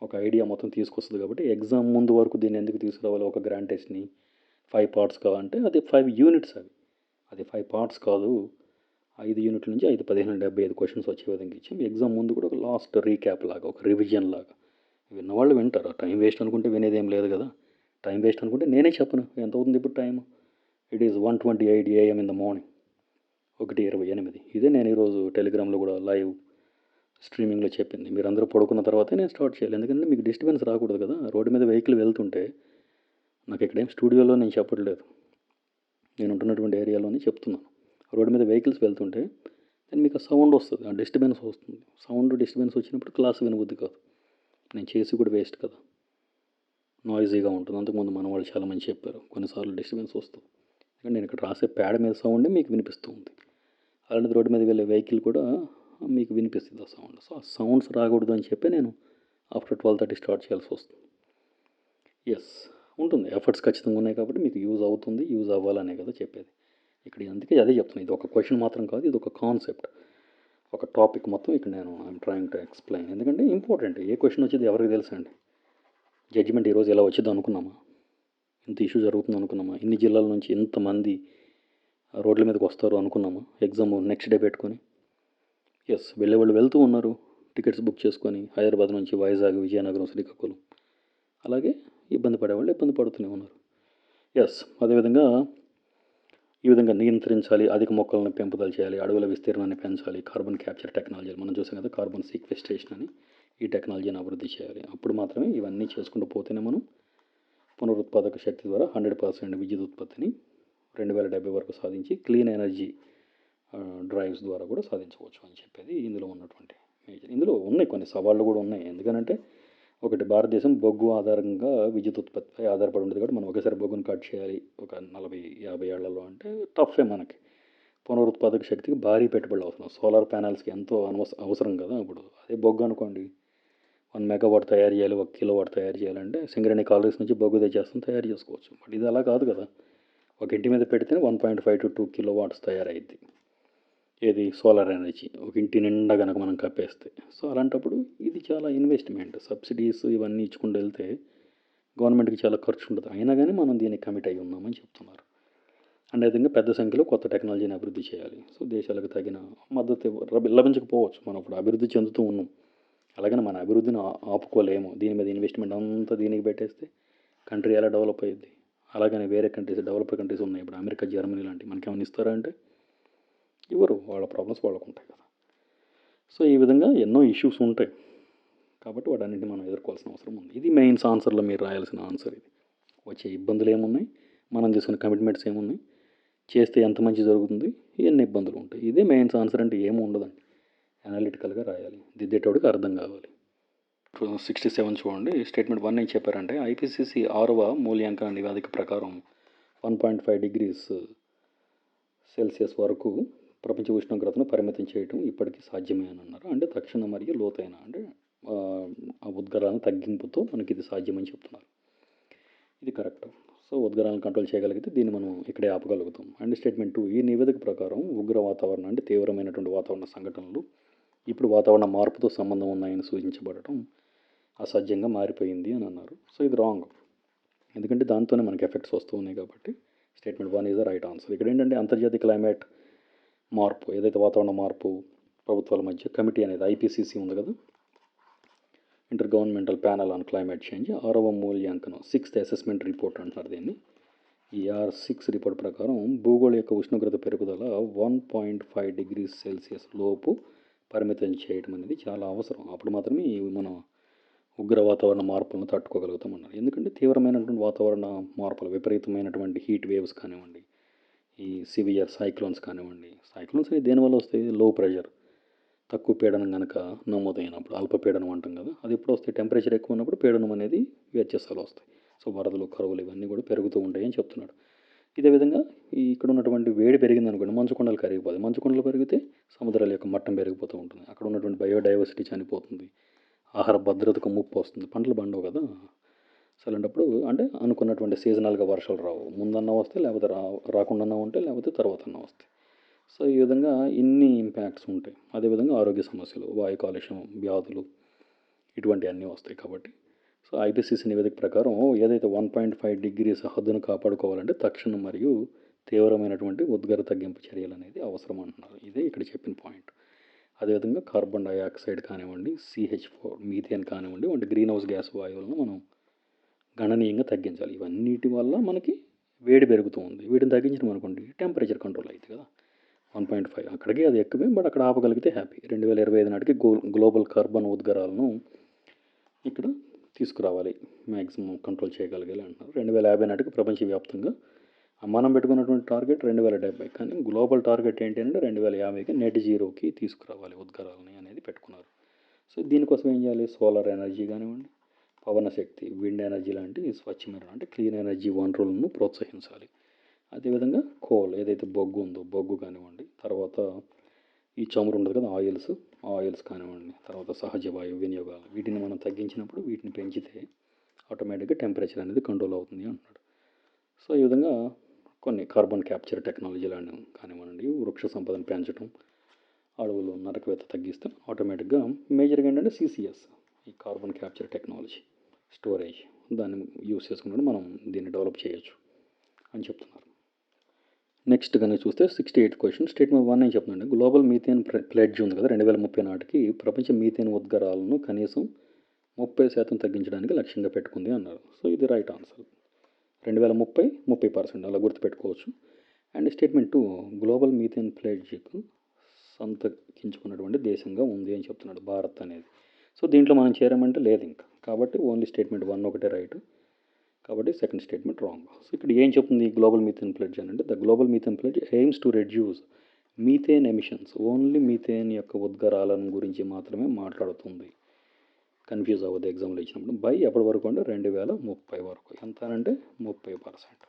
ఒక ఐడియా మొత్తం తీసుకొస్తుంది. కాబట్టి ఎగ్జామ్ ముందు వరకు దీన్ని ఎందుకు తీసుకురావాలి? ఒక గ్రాండ్ టెస్ట్ని 5 పార్ట్స్ కావాలంటే అది 5 యూనిట్స్ అది 5 పార్ట్స్ కాదు. 5 యూనిట్ల నుంచి 5, 15, 75 క్వశ్చన్స్ వచ్చే విధంగా ఇచ్చాం. ఎగ్జామ్ ముందు కూడా ఒక లాస్ట్ రీక్యాప్ లాగా, ఒక రివిజన్ లాగా. విన్నవాళ్ళు వింటారు. టైం వేస్ట్ అనుకుంటే వినేది ఏం లేదు కదా. టైం వేస్ట్ అనుకుంటే నేనే చెప్పను ఎంత అవుతుంది ఇప్పుడు time. It is 1:28 AM in the morning, 1:28. ఇదే నేను ఈరోజు టెలిగ్రామ్లో కూడా లైవ్ స్ట్రీమింగ్లో చెప్పింది. మీరందరూ పడుకున్న తర్వాతే నేను స్టార్ట్ చేయాలి. ఎందుకంటే మీకు డిస్టర్బెన్స్ రాకూడదు కదా. రోడ్డు మీద వెహికల్ వెళ్తుంటే, నాకు ఇక్కడేం స్టూడియోలో నేను చెప్పట్లేదు, నేను ఉంటున్నటువంటి ఏరియాలోనే చెప్తున్నాను. రోడ్డు మీద వెహికల్స్ వెళ్తుంటే then మీకు ఆ సౌండ్ వస్తుంది, ఆ డిస్టర్బెన్స్ వస్తుంది. సౌండ్ డిస్టర్బెన్స్ వచ్చినప్పుడు క్లాస్ వినబుద్ధి కాదు. నేను చేసి కూడా వేస్ట్ కదా, నాయిజీగా ఉంటుంది. అంతకుముందు మన వాళ్ళు చాలామంది చెప్పారు కొన్నిసార్లు డిస్టర్బెన్స్ వస్తుంది. ఎందుకంటే నేను ఇక్కడ రాసే ప్యాడ్ మీద సౌండే మీకు వినిపిస్తూ ఉంది. అలాంటిది రోడ్డు మీద వెళ్ళే వెహికల్ కూడా మీకు వినిపిస్తుంది ఆ సౌండ్. సో ఆ సౌండ్స్ రాకూడదు అని చెప్పి నేను ఆఫ్టర్ 12:30 స్టార్ట్ చేయాల్సి వస్తుంది. ఎస్, ఉంటుంది. ఎఫర్ట్స్ ఖచ్చితంగా ఉన్నాయి కాబట్టి మీకు యూజ్ అవుతుంది, యూజ్ అవ్వాలనే కదా చెప్పేది. ఇక్కడ అందుకే అదే చెప్తున్నాను. ఇది ఒక క్వశ్చన్ మాత్రం కాదు, ఇది ఒక కాన్సెప్ట్, ఒక టాపిక్ మొత్తం ఇక్కడ నేను ఐఎమ్ ట్రయింగ్ టు ఎక్స్ప్లెయిన్. ఎందుకంటే ఇంపార్టెంట్. ఏ క్వశ్చన్ వచ్చేది ఎవరికి తెలుసు అండి. జడ్జిమెంట్ ఈరోజు ఎలా వచ్చింది అనుకున్నామా? ఇంత ఇష్యూ జరుగుతుంది అనుకున్నామా? ఇన్ని జిల్లాల నుంచి ఇంతమంది రోడ్ల మీదకి వస్తారు అనుకున్నామా? ఎగ్జామ్ నెక్స్ట్ డే పెట్టుకొని. ఎస్, వెళ్ళేవాళ్ళు వెళ్తూ ఉన్నారు టికెట్స్ బుక్ చేసుకొని, హైదరాబాద్ నుంచి వైజాగ్, విజయనగరం, శ్రీకాకుళం. అలాగే ఇబ్బంది పడేవాళ్ళు ఇబ్బంది పడుతూనే ఉన్నారు. ఎస్, అదేవిధంగా ఈ విధంగా నియంత్రించాలి, అధిక మొక్కలను పెంపుదల చేయాలి, అడవుల విస్తీర్ణాన్ని పెంచాలి, కార్బన్ క్యాప్చర్ టెక్నాలజీ మనం చూసాం కదా, కార్బన్ సీక్వెస్ట్రేషన్ అని, ఈ టెక్నాలజీని అభివృద్ధి చేయాలి. అప్పుడు మాత్రమే ఇవన్నీ చేసుకుంటూ పోతేనే మనం పునరుత్పాదక శక్తి ద్వారా 100% విద్యుత్ ఉత్పత్తిని 2070 వరకు సాధించి క్లీన్ ఎనర్జీ డ్రైవ్స్ ద్వారా కూడా సాధించవచ్చు అని చెప్పేది ఇందులో ఉన్నటువంటి మేజర్. ఇందులో ఉన్నాయి కొన్ని సవాళ్ళు కూడా ఉన్నాయి. ఎందుకనంటే ఒకటి, భారతదేశం బొగ్గు ఆధారంగా విద్యుత్ ఉత్పత్తిపై ఆధారపడి ఉండేది కాబట్టి మనం ఒకసారి బొగ్గును కట్ చేయాలి ఒక 40-50 ఏళ్లలో అంటే టఫే మనకి. పునరుత్పాదక శక్తికి భారీ పెట్టుబడులు అవసరం. సోలార్ ప్యానల్స్కి ఎంతో అవసరం కదా. ఇప్పుడు అదే బొగ్గు అనుకోండి, 1 మెగావాట్ తయారు చేయాలి, 1 కిలోవాట్ తయారు చేయాలంటే సింగరేణి కాలరీస్ నుంచి బొగ్గు తెచ్చేస్తాం, తయారు చేసుకోవచ్చు. బట్ ఇది అలా కాదు కదా. ఒక ఇంటి మీద పెడితేనే 1.5 to 2 కిలోవాట్స్ తయారైద్ది. ఏది? Solar energy. ఒక ఇంటి నిండా కనుక మనం కప్పేస్తే. సో అలాంటప్పుడు ఇది చాలా ఇన్వెస్ట్మెంట్, సబ్సిడీస్ ఇవన్నీ ఇచ్చుకుంటూ వెళ్తే గవర్నమెంట్కి చాలా ఖర్చు ఉంటుంది. అయినా కానీ మనం దీనికి కమిట్ అయి ఉన్నామని చెప్తున్నారు. అండ్ విధంగా పెద్ద సంఖ్యలో కొత్త టెక్నాలజీని అభివృద్ధి చేయాలి. సో దేశాలకు తగిన మద్దతు లభించకపోవచ్చు, మనం ఇప్పుడు అభివృద్ధి చెందుతూ ఉన్నాం. అలాగని మన అభివృద్ధిని ఆపుకోలేము. దీని మీద ఇన్వెస్ట్మెంట్ అంతా దీనికి పెట్టేస్తే కంట్రీ ఎలా డెవలప్ అయ్యింది? అలాగని వేరే కంట్రీస్, డెవలప్డ్ కంట్రీస్ ఉన్నాయి, ఇప్పుడు అమెరికా, జర్మనీ లాంటివి, మనకేమైనా ఇస్తారా అంటే ఇవ్వరు. వాళ్ళ ప్రాబ్లమ్స్ వాళ్ళకు ఉంటాయి కదా. సో ఈ విధంగా ఎన్నో ఇష్యూస్ ఉంటాయి కాబట్టి వాటన్నింటిని మనం ఎదుర్కోవాల్సిన అవసరం ఉంది. ఇది మెయిన్స్ ఆన్సర్లో మీరు రాయాల్సిన ఆన్సర్. ఇది వచ్చే ఇబ్బందులు ఏమున్నాయి, మనం తీసుకునే కమిట్మెంట్స్ ఏమున్నాయి, చేస్తే ఎంత మంచి జరుగుతుంది, ఎన్ని ఇబ్బందులు ఉంటాయి. ఇదే మెయిన్స్ ఆన్సర్. అంటే ఏమి ఉండదండి, అనాలిటికల్గా రాయాలి, దిద్దేటోడికి అర్థం కావాలి. 67 చూడండి. స్టేట్మెంట్ 1 ఏం చెప్పారంటే, ఐపీసీసీ 6వ మూల్యాంకన నివేదిక ప్రకారం 1.5 డిగ్రీస్ సెల్సియస్ వరకు ప్రపంచ ఉష్ణోగ్రతను పరిమితం చేయడం ఇప్పటికీ సాధ్యమే అని అన్నారు. అంటే తక్షణ మరియు లోతైన, అంటే ఆ ఉద్గారాలను తగ్గింపుతో మనకి ఇది సాధ్యమని చెప్తున్నారు. ఇది కరెక్ట్. సో ఉద్గారాలను కంట్రోల్ చేయగలిగితే దీన్ని మనం ఇక్కడే ఆపగలుగుతాం. అండ్ స్టేట్మెంట్ 2, ఈ నివేదిక ప్రకారం ఉగ్ర వాతావరణం, అంటే తీవ్రమైనటువంటి వాతావరణ సంఘటనలు ఇప్పుడు వాతావరణ మార్పుతో సంబంధం ఉన్నాయని సూచించబడటం అసాధ్యంగా మారిపోయింది అని అన్నారు. సో ఇది రాంగ్, ఎందుకంటే దాంతోనే మనకి ఎఫెక్ట్స్ వస్తూ ఉన్నాయి కాబట్టి statement 1 is the right answer. ఇక్కడ ఏంటంటే అంతర్జాతీయ క్లైమేట్ మార్పు, ఏదైతే వాతావరణ మార్పు ప్రభుత్వాల మధ్య కమిటీ అనేది ఐపీసీసీ ఉంది కదా, inter governmental panel on climate change, 6వ మూల్యాంకనం, 6th అసెస్మెంట్ రిపోర్ట్ అంటున్నారు దీన్ని. ఈ R6 రిపోర్ట్ ప్రకారం భూగోళ యొక్క ఉష్ణోగ్రత పెరుగుదల 1.5 డిగ్రీస్ సెల్సియస్ లోపు పరిమితం చేయడం అనేది చాలా అవసరం. అప్పుడు మాత్రమే మనం ఉగ్ర వాతావరణ మార్పులను తట్టుకోగలుగుతామన్నారు. ఎందుకంటే తీవ్రమైనటువంటి వాతావరణ మార్పులు, విపరీతమైనటువంటి హీట్ వేవ్స్ కానివ్వండి, ఈ సివియర్ సైక్లోన్స్ కానివ్వండి. సైక్లోన్స్ అనేది దేనివల్ల వస్తాయి? లో ప్రెషర్, తక్కువ పీడనం కనుక నమోదైనప్పుడు, అల్పపీడనం అంటాం కదా, అది ఎప్పుడు వస్తాయి? టెంపరేచర్ ఎక్కువ ఉన్నప్పుడు పీడనం అనేది వ్యత్యాసాలు వస్తాయి. సో వరదలు, కరువులు ఇవన్నీ కూడా పెరుగుతూ ఉంటాయి అని చెప్తున్నాడు. ఇదే విధంగా ఇక్కడ ఉన్నటువంటి వేడి పెరిగింది అనుకోండి, మంచుకొండలు కరిగిపోతాయి. మంచుకొండలు పెరిగితే సముద్రాల యొక్క మట్టం పెరిగిపోతూ ఉంటుంది. అక్కడ ఉన్నటువంటి బయోడైవర్సిటీ చనిపోతుంది. ఆహార భద్రతకు ముప్పు వస్తుంది. పంటలు పండవు కదా. సో అలాంటప్పుడు అంటే అనుకున్నటువంటి సీజనల్గా వర్షాలు రావు. ముందన్నా వస్తే లేకపోతే రాకుండా ఉంటే లేకపోతే తర్వాతన్నా వస్తాయి. సో ఈ విధంగా ఇన్ని ఇంపాక్ట్స్ ఉంటాయి. అదేవిధంగా ఆరోగ్య సమస్యలు, వాయు కాలుష్యం, వ్యాధులు ఇటువంటివన్నీ వస్తాయి. కాబట్టి సో ఐపీసీసీ నివేదిక ప్రకారం ఏదైతే 1.5 డిగ్రీస్ హద్దును కాపాడుకోవాలంటే తక్షణం మరియు తీవ్రమైనటువంటి ఉద్గార తగ్గింపు చర్యలు అనేది అవసరం అంటున్నారు. ఇదే ఇక్కడ చెప్పిన పాయింట్. అదేవిధంగా కార్బన్ డైఆక్సైడ్ కానివ్వండి, CH4 మీథేన్ కానివ్వండి వంటి గ్రీన్ హౌస్ గ్యాస్ వాయువులను మనం గణనీయంగా తగ్గించాలి. ఇవన్నిటి వల్ల మనకి వేడి పెరుగుతూ ఉంది. వీటిని తగ్గించడం అనుకోండి టెంపరేచర్ కంట్రోల్ అవుతుంది కదా. 1.5 అక్కడికి అది ఎక్కువే, బట్ అక్కడ ఆపగలిగితే హ్యాపీ. 2025 నాటికి గ్లోబల్ కార్బన్ ఉద్గారాలను ఇక్కడ తీసుకురావాలి, మ్యాక్సిమం కంట్రోల్ చేయగలిగాలి అంటున్నారు. 2050 నాటికి ప్రపంచవ్యాప్తంగా మనం పెట్టుకున్నటువంటి టార్గెట్ 2070, కానీ గ్లోబల్ టార్గెట్ ఏంటి అంటే 2050కి నెట్ జీరోకి తీసుకురావాలి ఉద్గారాలని అనేది పెట్టుకున్నారు. సో దీనికోసం ఏం చేయాలి? సోలార్ ఎనర్జీ కానివ్వండి, పవన శక్తి, విండ్ ఎనర్జీ లాంటి స్వచ్ఛమైన అంటే క్లీన్ ఎనర్జీ వనరులను ప్రోత్సహించాలి. అదేవిధంగా కోల్ ఏదైతే బొగ్గు ఉందో బొగ్గు కానివ్వండి, తర్వాత ఈ చమురు ఉండదు కదా ఆయిల్స్ కానివ్వండి, తర్వాత సహజ వాయువు వినియోగాలు, వీటిని మనం తగ్గించినప్పుడు వీటిని పెంచితే ఆటోమేటిక్గా టెంపరేచర్ అనేది కంట్రోల్ అవుతుంది అంటున్నాడు. సో ఈ విధంగా కొన్ని కార్బన్ క్యాప్చర్ టెక్నాలజీలను కానివ్వండి, వృక్ష సంపదను పెంచడం, అడవులు నరకవేత తగ్గిస్తే ఆటోమేటిక్గా మేజర్గా ఏంటంటే CCS, ఈ కార్బన్ క్యాప్చర్ టెక్నాలజీ స్టోరేజ్, దాన్ని యూస్ చేసుకుంటే మనం దీన్ని డెవలప్ చేయొచ్చు అని చెప్తున్నారు. నెక్స్ట్ కనుక చూస్తే 68 క్వశ్చన్ స్టేట్మెంట్ 1 ఏం చెప్తుందంటే గ్లోబల్ మీథేన్ ప్లెడ్జ్ ఉంది కదా, 2030 నాటికి ప్రపంచ మీథేన్ ఉద్గారాలను కనీసం 30% తగ్గించడానికి లక్ష్యంగా పెట్టుకుంది అన్నారు. సో ఇది రైట్ ఆన్సర్. 2030 30% అలా గుర్తుపెట్టుకోవచ్చు. అండ్ స్టేట్మెంట్ 2 గ్లోబల్ మీథేన్ ప్లెడ్జ్కు సంతకించుకున్నటువంటి దేశంగా ఉంది అని చెప్తున్నాడు భారత్ అనేది. సో దీంట్లో మనం చేరామంటే లేదు ఇంకా, కాబట్టి ఓన్లీ స్టేట్మెంట్ 1 ఒకటే రైట్, కాబట్టి సెకండ్ స్టేట్మెంట్ రాంగ్. సో ఇక్కడ ఏం చెప్తుంది గ్లోబల్ మీథేన్ ప్లెడ్జ్ అని అంటే the global methane pledge AIIMS to reduce methane emissions, only methane యొక్క ఉద్గారాలను గురించి మాత్రమే మాట్లాడుతుంది. కన్ఫ్యూజ్ అవ్వదు ఎగ్జామ్లో ఇచ్చినప్పుడు. బై ఎప్పటి వరకు అంటే 2030 వరకు. ఎంత అంటే 30%.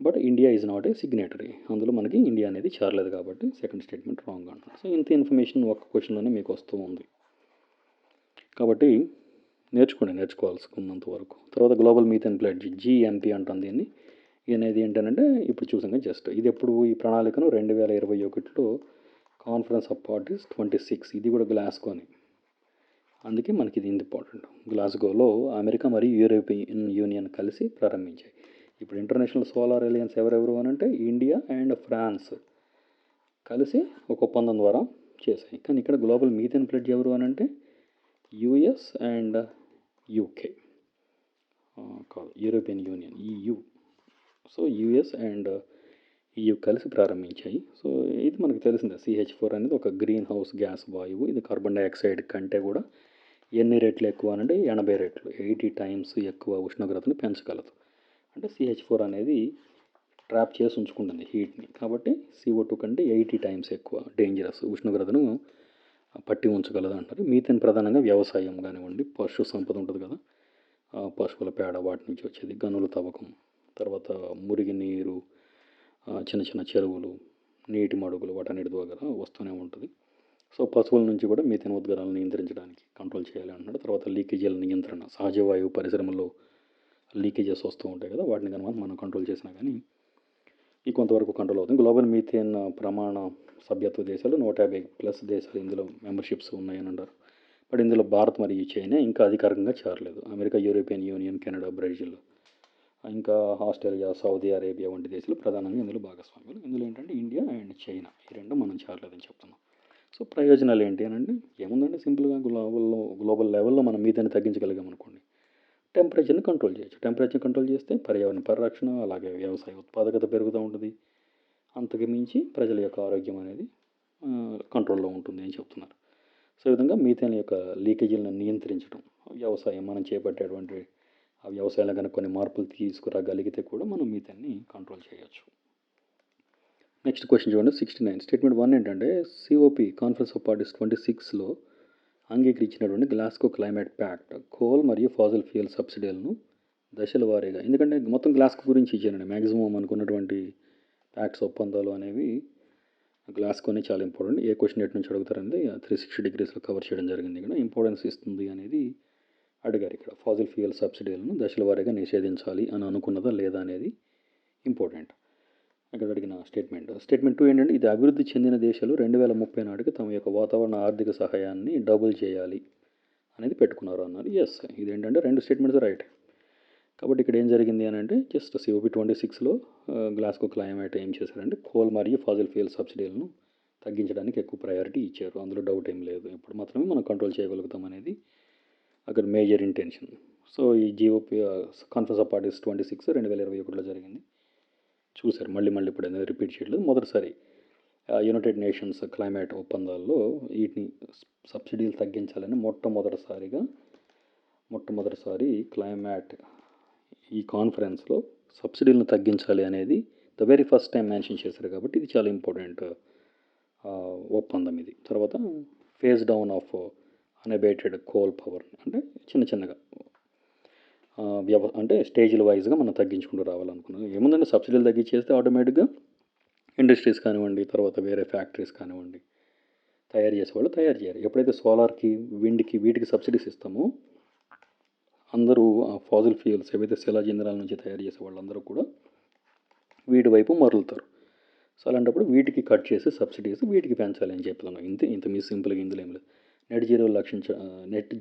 But India is not a signatory, అందులో మనకి ఇండియా అనేది చేరలేదు కాబట్టి సెకండ్ స్టేట్మెంట్ రాంగ్ అంటున్నారు. సో ఇంత ఇన్ఫర్మేషన్ ఒక్క క్వశ్చన్లోనే మీకు వస్తూ ఉంది కాబట్టి నేర్చుకోవాల్సుకున్నంత వరకు. తర్వాత గ్లోబల్ మీథేన్ ప్లెడ్జ్ GMP అంటాం దీన్ని. అనేది ఏంటంటే ఇప్పుడు చూసాం జస్ట్ ఇది ఎప్పుడు ఈ ప్రణాళికను 2021లో కాన్ఫరెన్స్ ఆఫ్ పార్టీస్ 26, ఇది కూడా గ్లాస్గోని, అందుకే మనకి ఇది ఇంపార్టెంట్. గ్లాస్గోలో అమెరికా మరియు యూరోపియన్ యూనియన్ కలిసి ప్రారంభించాయి. ఇప్పుడు ఇంటర్నేషనల్ సోలార్ అలయన్స్ ఎవరెవరు అని అంటే ఇండియా అండ్ ఫ్రాన్స్ కలిసి ఒక ఒప్పందం ద్వారా చేశాయి. కానీ ఇక్కడ గ్లోబల్ మీథేన్ ప్లెడ్జ్ ఎవరు అని అంటే US అండ్ UK కాదు, European union EU. So US and EU కలిసి ప్రారంభించాయి. సో ఇది మనకు తెలిసిందే, CH4 అనేది ఒక గ్రీన్ హౌస్ గ్యాస్ వాయువు. ఇది కార్బన్ డైఆక్సైడ్ కంటే కూడా ఎన్ని రెట్లు ఎక్కువ అంటే 80 రెట్లు, 80 టైమ్స్ ఎక్కువ ఉష్ణోగ్రతను పెంచగలదు. అంటే CH4 అనేది ట్రాప్ చేసి ఉంచుకుంటుంది హీట్ని, కాబట్టి CO2 కంటే 80 టైమ్స్ ఎక్కువ డేంజరస్ ఉష్ణోగ్రతను పట్టి ఉంచగలదు అంటారు. మీథేన్ ప్రధానంగా వ్యవసాయం కానివ్వండి, పశు సంపద ఉంటుంది కదా, పశువుల పేడ వాటి నుంచి వచ్చేది, గనుల తవ్వకం, తర్వాత మురిగి నీరు, చిన్న చిన్న చెరువులు, నీటి మడుగులు, వాటన్నిటి ద్వారా వస్తూనే ఉంటుంది. సో పశువుల నుంచి కూడా మీథేన్ ఉద్గారాలను నియంత్రించడానికి కంట్రోల్ చేయాలి అంటున్నాడు. తర్వాత లీకేజీల నియంత్రణ, సహజ వాయువు పరిశ్రమల్లో లీకేజెస్ వస్తూ ఉంటాయి కదా, వాటిని కనుక మనం కంట్రోల్ చేసినా కానీ ఈ కొంతవరకు కంట్రోల్ అవుతుంది. గ్లోబల్ మీథేన్ ప్రమాణ సభ్యత్వ దేశాలు 150+ దేశాలు ఇందులో మెంబర్షిప్స్ ఉన్నాయని అంటారు. బట్ ఇందులో భారత్ మరియు చైనా ఇంకా అధికారికంగా చేరలేదు. America, European union, Canada, Brazil, ఇంకా ఆస్ట్రేలియా, సౌదీ అరేబియా వంటి దేశాలు ప్రధానంగా ఇందులో భాగస్వాములు. ఇందులో ఏంటంటే ఇండియా అండ్ చైనా ఈ రెండు మనం చేరలేదని చెప్తున్నాం. సో ప్రయోజనాలు ఏంటి అని అంటే ఏముందంటే సింపుల్గా గ్లోబల్ లెవెల్లో మనం మీథేన్ తగ్గించగలిగాం అనుకోండి, టెంపరేచర్ని కంట్రోల్ చేయొచ్చు. టెంపరేచర్ కంట్రోల్ చేస్తే పర్యావరణ పరిరక్షణ, అలాగే వ్యవసాయ ఉత్పాదకత పెరుగుతూ ఉంటుంది. అంతకు మించి ప్రజల యొక్క ఆరోగ్యం అనేది కంట్రోల్లో ఉంటుంది అని చెప్తున్నారు. సో ఈ విధంగా మీథేన్ యొక్క లీకేజీలను నియంత్రించడం, వ్యవసాయం మనం చేపట్టేటువంటి ఆ వ్యవసాయంలో కనుక కొన్ని మార్పులు తీసుకురాగలిగితే కూడా మనం మీథేన్ని కంట్రోల్ చేయొచ్చు. నెక్స్ట్ క్వశ్చన్ చూడండి, 69. స్టేట్మెంట్ 1 ఏంటంటే COP కాన్ఫరెన్స్ ఆఫ్ పార్టీస్ 26లో అంగీకరించినటువంటి గ్లాస్గో క్లైమేట్ ప్యాక్ట్ కోల్ మరియు ఫాజిల్ ఫ్యూయల్ సబ్సిడీలను దశల వారీగా, ఎందుకంటే మొత్తం గ్లాస్క్ గురించి ఇచ్చానండి. మ్యాక్సిమం అనుకున్నటువంటి ఫ్యాక్ట్స్ ఒప్పందాలు అనేవి గ్లాస్క్ అనేది చాలా ఇంపార్టెంట్. ఏ క్వశ్చన్ ఎటు నుంచి అడుగుతారనేది 360 డిగ్రీస్లో కవర్ చేయడం జరిగింది. ఇక్కడ ఇంపార్టెన్స్ ఇస్తుంది అనేది అడిగారు. ఇక్కడ ఫాజిల్ ఫ్యూయల్ సబ్సిడీలను దశల వారీగా నిషేధించాలి అని అనుకున్నదా లేదా అనేది ఇంపార్టెంట్. ఇక్కడ అడిగిన స్టేట్మెంట్ 2 ఏంటంటే, ఇది అభివృద్ధి చెందిన దేశాలు 2030 నాటికి తమ యొక్క వాతావరణ ఆర్థిక సహాయాన్ని డబుల్ చేయాలి అనేది పెట్టుకున్నారు అన్నారు. ఎస్, ఇదేంటంటే 2 స్టేట్మెంట్స్ రైట్. కాబట్టి ఇక్కడ ఏం జరిగింది అని అంటే, జస్ట్ COP26లో గ్లాస్గో క్లైమేట్ ఏం చేశారంటే, కోల్ మరియు ఫాజిల్ ఫ్యూయల్ సబ్సిడీలను తగ్గించడానికి ఎక్కువ ప్రయారిటీ ఇచ్చారు. అందులో డౌట్ ఏం లేదు. ఇప్పుడు మాత్రమే మనం కంట్రోల్ చేయగలుగుతాం అనేది అక్కడ మేజర్ ఇంటెన్షన్. సో ఈ GOP కాన్ఫరెన్స్ ఆఫ్ పార్టీస్ 26 2021లో జరిగింది. చూశారు, మళ్ళీ ఇప్పుడు అనేది రిపీట్ చేయట్లేదు. మొదటిసారి యునైటెడ్ నేషన్స్ క్లైమేట్ ఒప్పందాల్లో వీటిని సబ్సిడీలు తగ్గించాలని మొట్టమొదటిసారి క్లైమేట్ ఈ కాన్ఫరెన్స్లో సబ్సిడీలను తగ్గించాలి అనేది the very first time mention చేశారు. కాబట్టి ఇది చాలా ఇంపార్టెంట్ ఒప్పందం ఇది. తర్వాత phase down of unabated coal power, అంటే చిన్నగా అంటే స్టేజ్ల వైజ్గా మనం తగ్గించుకుంటూ రావాలనుకున్నాం. ఏముందంటే సబ్సిడీలు తగ్గించేస్తే ఆటోమేటిక్గా ఇండస్ట్రీస్ కానివ్వండి, తర్వాత వేరే ఫ్యాక్టరీస్ కానివ్వండి, తయారు చేసేవాళ్ళు తయారు చేయరు. ఎప్పుడైతే సోలార్కి, విండ్కి, వీటికి సబ్సిడీస్ ఇస్తామో అందరూ ఫాజిల్ ఫ్యూయల్స్ ఏవైతే శిలాజ ఇంధనాల నుంచి తయారు చేసే వాళ్ళందరూ కూడా వీటి వైపు మరలుతారు. సో అలాంటప్పుడు వీటికి కట్ చేసి సబ్సిడీస్ వీటికి పెంచాలి అని చెప్తున్నాం. ఇంత మీ సింపుల్గా ఇందులో ఏం లేదు. నెట్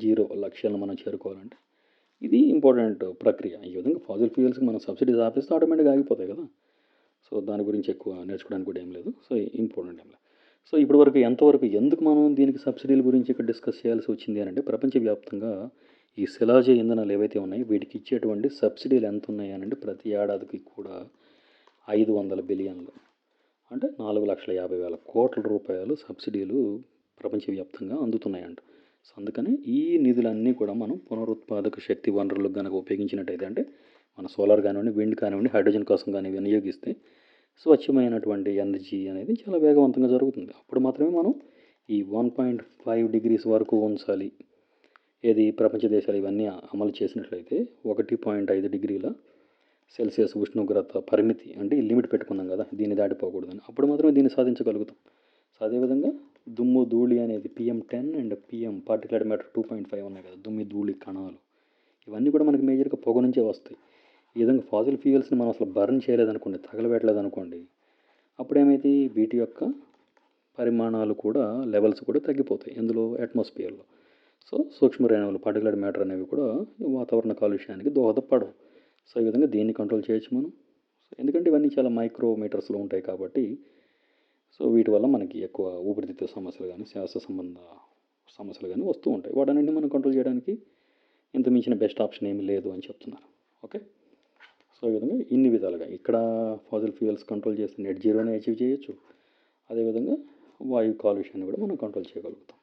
జీరో లక్ష్యాలను మనం చేరుకోవాలంటే ఇది ఇంపార్టెంట్ ప్రక్రియ. ఈ విధంగా ఫాజిల్ ఫ్యూయల్స్కి మనం సబ్సిడీస్ ఆపేస్తే ఆటోమేటిక్గా ఆగిపోతాయి కదా. సో దాని గురించి ఎక్కువ నేర్చుకోవడానికి కూడా ఏం లేదు. సో ఇంపార్టెంట్ ఏం లేదు. సో ఇప్పటివరకు ఎందుకు మనం దీనికి సబ్సిడీల గురించి ఇక్కడ డిస్కస్ చేయాల్సి వచ్చింది అని అంటే, ప్రపంచవ్యాప్తంగా ఈ శిలాజ ఇంధనాలు ఏవైతే ఉన్నాయో వీటికి ఇచ్చేటువంటి సబ్సిడీలు ఎంత ఉన్నాయి అని అంటే, ప్రతి ఏడాదికి కూడా 500 బిలియన్లు, అంటే 4,50,000 కోట్ల రూపాయలు సబ్సిడీలు ప్రపంచవ్యాప్తంగా అందుతున్నాయంట. సో అందుకని ఈ నిధులన్నీ కూడా మనం పునరుత్పాదక శక్తి వనరులకు కనుక ఉపయోగించినట్టయితే, అంటే మన సోలార్ కానివ్వండి, విండ్ కానివ్వండి, హైడ్రోజన్ కోసం కానీ వినియోగిస్తే స్వచ్ఛమైనటువంటి ఎనర్జీ అనేది చాలా వేగవంతంగా జరుగుతుంది. అప్పుడు మాత్రమే మనం ఈ 1.5 డిగ్రీస్ వరకు ఉంచాలి. ఏది ప్రపంచ దేశాలు ఇవన్నీ అమలు చేసినట్లయితే 1.5 డిగ్రీల సెల్సియస్ ఉష్ణోగ్రత పరిమితి, అంటే ఈ లిమిట్ పెట్టుకున్నాం కదా, దీన్ని దాటిపోకూడదని. అప్పుడు మాత్రమే దీన్ని సాధించగలుగుతాం. సో అదేవిధంగా దుమ్ము ధూళి అనేది PM10 and PM particulate matter 2.5 ఉన్నాయి కదా, దుమ్మి ధూళి కణాలు, ఇవన్నీ కూడా మనకి మేజర్గా పొగ నుంచే వస్తాయి. ఈ విధంగా ఫాజిల్ ఫ్యూయల్స్ని మనం అసలు బర్న్ చేయలేదనుకోండి, తగలబెట్టలేదనుకోండి, అప్పుడేమైతే వీటి యొక్క పరిమాణాలు కూడా, లెవెల్స్ కూడా తగ్గిపోతాయి ఇందులో అట్మాస్ఫియర్లో. సో సూక్ష్మ రేణువులు, పార్టికులేట్ మ్యాటర్ అనేవి కూడా వాతావరణ కాలుష్యానికి దోహదపడవు. సో ఈ విధంగా దీన్ని కంట్రోల్ చేయొచ్చు మనం. ఎందుకంటే ఇవన్నీ చాలా మైక్రోమీటర్స్లో ఉంటాయి కాబట్టి. సో వీటి వల్ల మనకి ఎక్కువ ఊపిరితిత్తుల సమస్యలు కానీ, శ్వాస సంబంధ సమస్యలు కానీ వస్తూ ఉంటాయి. వాటన్నింటినీ మనం కంట్రోల్ చేయడానికి ఇంత మించిన బెస్ట్ ఆప్షన్ ఏమీ లేదు అని చెప్తున్నారు. ఓకే. సో ఈ విధంగా ఇన్ని విధాలుగా ఇక్కడ ఫాజిల్ ఫ్యూయల్స్ కంట్రోల్ చేస్తే నెట్ జీరోని అచీవ్ చేయొచ్చు. అదేవిధంగా వాయు కాలుష్యాన్ని కూడా మనం కంట్రోల్ చేయగలుగుతాం.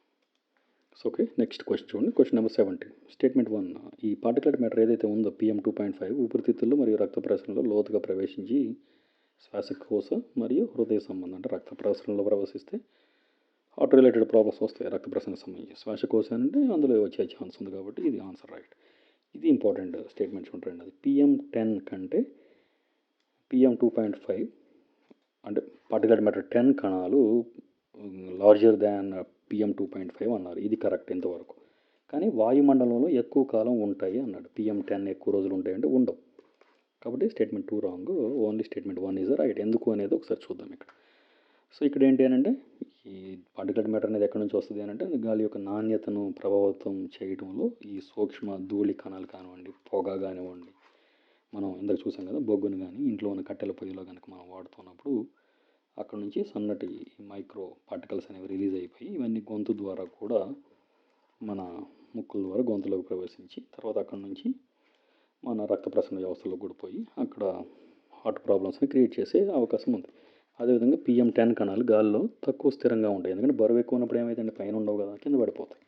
సో ఓకే, నెక్స్ట్ క్వశ్చన్ చూడండి. Question number 17. స్టేట్మెంట్ 1. ఈ పార్టికులేట్ మ్యాటర్ ఏదైతే ఉందో PM2.5 ఊపిరితిత్తుల్లో మరియు రక్త ప్రసరణలో లోతుగా ప్రవేశించి శ్వాసకోశ మరియు హృదయ సంబంధం, అంటే రక్త ప్రసరణలో ప్రవేశిస్తే హార్ట్ రిలేటెడ్ ప్రాబ్లమ్స్ వస్తాయి. రక్త ప్రసరణకు సంబంధించి. శ్వాసకోశ అంటే అందులో వచ్చే ఛాన్స్ ఉంది కాబట్టి ఇది ఆన్సర్ రైట్. ఇది ఇంపార్టెంట్ స్టేట్మెంట్స్ ఉంటాయండి. అది PM10 కంటే PM2.5 అంటే పార్టికులేట్ మ్యాటర్ 10 కణాలు లార్జర్ దాన్ PM2.5 అన్నారు. ఇది కరెక్ట్ ఇంతవరకు. కానీ వాయుమండలంలో ఎక్కువ కాలం ఉంటాయి అన్నాడు. PM10 ఎక్కువ రోజులు ఉంటాయంటే ఉండవు. కాబట్టి statement 2 wrong. Only statement 1 is right. ఎందుకు అనేది ఒకసారి చూద్దాం ఇక్కడ. సో ఇక్కడ ఏంటి అని అంటే, ఈ పార్టికులేట్ మ్యాటర్ అనేది ఎక్కడి నుంచి వస్తుంది అని అంటే, గాలి యొక్క నాణ్యతను ప్రభావితం చేయడంలో ఈ సూక్ష్మ ధూళి కణాలు కానివ్వండి, పొగ కానివ్వండి, మనం ఇందాక చూసాం కదా, బొగ్గును కానీ ఇంట్లో ఉన్న కట్టెల పొయ్యిలో కనుక మనం వాడుతున్నప్పుడు అక్కడ నుంచి సన్నటి మైక్రో పార్టికల్స్ అనేవి రిలీజ్ అయిపోయి ఇవన్నీ గొంతు ద్వారా కూడా మన ముక్కుల ద్వారా గొంతులోకి ప్రవేశించి తర్వాత అక్కడ నుంచి మన రక్త ప్రసరణ వ్యవస్థలో కూడా పోయి అక్కడ హార్ట్ ప్రాబ్లమ్స్ని క్రియేట్ చేసే అవకాశం ఉంది. అదేవిధంగా PM10 కణాలు గాలిలో తక్కువ స్థిరంగా ఉంటాయి. ఎందుకంటే బరువు ఎక్కువ ఉన్నప్పుడు ఏమైతే పైన ఉండవు కదా, కింద పడిపోతాయి.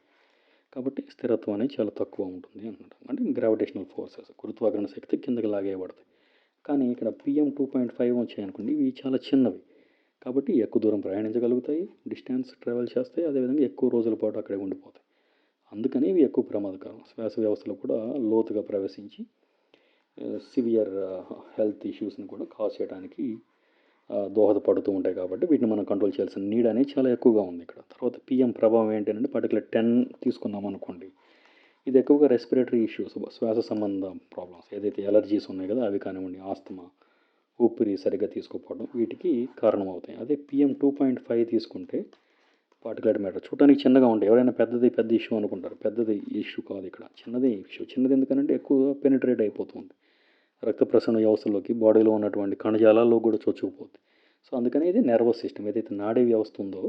కాబట్టి స్థిరత్వం అనేది చాలా తక్కువ ఉంటుంది అన్నమాట. అంటే గ్రావిటేషనల్ ఫోర్సెస్, గురుత్వాకర్షణ శక్తి కిందకి లాగేయబడతాయి. కానీ ఇక్కడ PM2.5 వచ్చాయనుకోండి, ఇవి చాలా చిన్నవి కాబట్టి ఎక్కువ దూరం ప్రయాణించగలుగుతాయి, డిస్టెన్స్ ట్రావెల్ చేస్తాయి, అదేవిధంగా ఎక్కువ రోజుల పాటు అక్కడే ఉండిపోతాయి. అందుకని ఇవి ఎక్కువ ప్రమాదకరం. శ్వాస వ్యవస్థలో కూడా లోతుగా ప్రవేశించి సివియర్ హెల్త్ ఇష్యూస్ని కూడా కాజ్ చేయడానికి దోహదపడుతూ ఉంటాయి. కాబట్టి వీటిని మనం కంట్రోల్ చేయాల్సిన నీడ్ అనేది చాలా ఎక్కువగా ఉంది ఇక్కడ. తర్వాత పిఎం ప్రభావం ఏంటంటే పర్టికులర్ 10 తీసుకున్నాం అనుకోండి, ఇది ఎక్కువగా రెస్పిరేటరీ ఇష్యూస్, శ్వాస సంబంధ ప్రాబ్లమ్స్ ఏదైతే ఎలర్జీస్ ఉన్నాయి కదా అవి కానివ్వండి, ఆస్తమా, ఊపిరి సరిగ్గా తీసుకోకపోవడం వీటికి కారణమవుతాయి. అదే పిఎం 2.5 తీసుకుంటే పార్టికులర్ మ్యాటర్ చూడడానికి చిన్నగా ఉంటాయి. ఎవరైనా పెద్ద ఇష్యూ అనుకుంటారు. పెద్దది ఇష్యూ కాదు ఇక్కడ, చిన్నదే ఇష్యూ. చిన్నది ఎందుకంటే ఎక్కువ పెనిట్రేట్ అయిపోతుంది రక్త ప్రసరణ వ్యవస్థలోకి, బాడీలో ఉన్నటువంటి కణజాలాల్లో కూడా చొచ్చుకుపోతుంది. సో అందుకని ఇది నర్వస్ సిస్టమ్ ఏదైతే నాడీ వ్యవస్థ ఉందో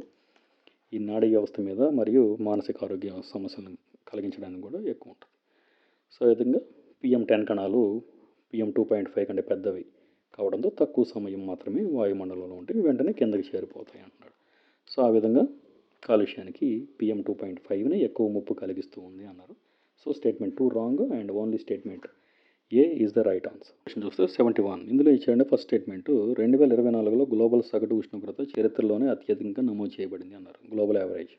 ఈ నాడీ వ్యవస్థ మీద మరియు మానసిక ఆరోగ్య సమస్యలను కలిగించడానికి కూడా ఎక్కువ ఉంటుంది. సో ఈ విధంగా పిఎం 10 కణాలు పిఎం 2.5 కంటే పెద్దవి కావడంతో తక్కువ సమయం మాత్రమే వాయుమండలంలో ఉంటే వెంటనే కిందకి చేరిపోతాయి అన్నాడు. సో ఆ విధంగా కాలుష్యానికి పిఎం 2.5ని ఎక్కువ ముప్పు కలిగిస్తూ ఉంది అన్నారు. So statement 2 wrong and only statement A is the right answer. Question చూస్తే 71 ఇందులో ఇచ్చాడంటే ఫస్ట్ స్టేట్మెంట్ 2024లో గ్లోబల్ సగటు ఉష్ణోగ్రత చరిత్రలోనే అత్యధికంగా నమోదు చేయబడింది అన్నారు. గ్లోబల్ యావరేజ్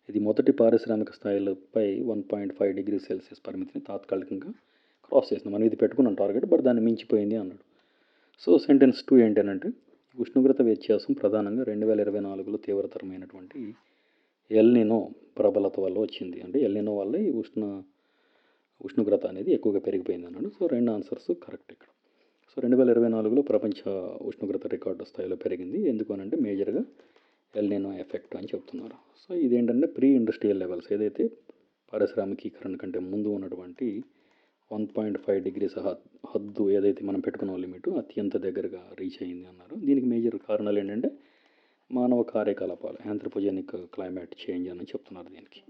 ఇది మొదటి పారిశ్రామిక స్థాయిలపై 1.5 డిగ్రీ సెల్సియస్ పరిమితిని తాత్కాలికంగా క్రాస్ చేసింది. మనం ఇది పెట్టుకున్నాం టార్గెట్, బట్ దాన్ని మించిపోయింది అన్నాడు. సో సెంటెన్స్ 2 ఏంటంటే ఉష్ణోగ్రత వ్యత్యాసం ప్రధానంగా 2024లో తీవ్రతరమైనటువంటి ఎల్నినో ప్రబలత వల్ల వచ్చింది. అంటే ఎల్నినో వల్ల ఈ ఉష్ణోగ్రత అనేది ఎక్కువగా పెరిగిపోయింది అన్నాడు. సో 2 ఆన్సర్స్ కరెక్ట్ ఇక్కడ. సో 2024లో ప్రపంచ ఉష్ణోగ్రత రికార్డు స్థాయిలో పెరిగింది. ఎందుకు అనంటే మేజర్గా ఎల్నినో ఎఫెక్ట్ అని చెప్తున్నారు. సో ఇదేంటంటే ప్రీ ఇండస్ట్రియల్ లెవెల్స్ ఏదైతే పారిశ్రామికీకరణ కంటే ముందు ఉన్నటువంటి 1.5 డిగ్రీస్ హద్దు ఏదైతే మనం పెట్టుకున్న లిమిట్ అత్యంత దగ్గరగా రీచ్ అయింది అన్నారు. దీనికి మేజర్ కారణాలు ఏంటంటే మానవ కార్యకలాపాలు, యాంథ్రోపోజెనిక్ క్లైమేట్ చేంజ్ అని చెప్తున్నారు దీనికి.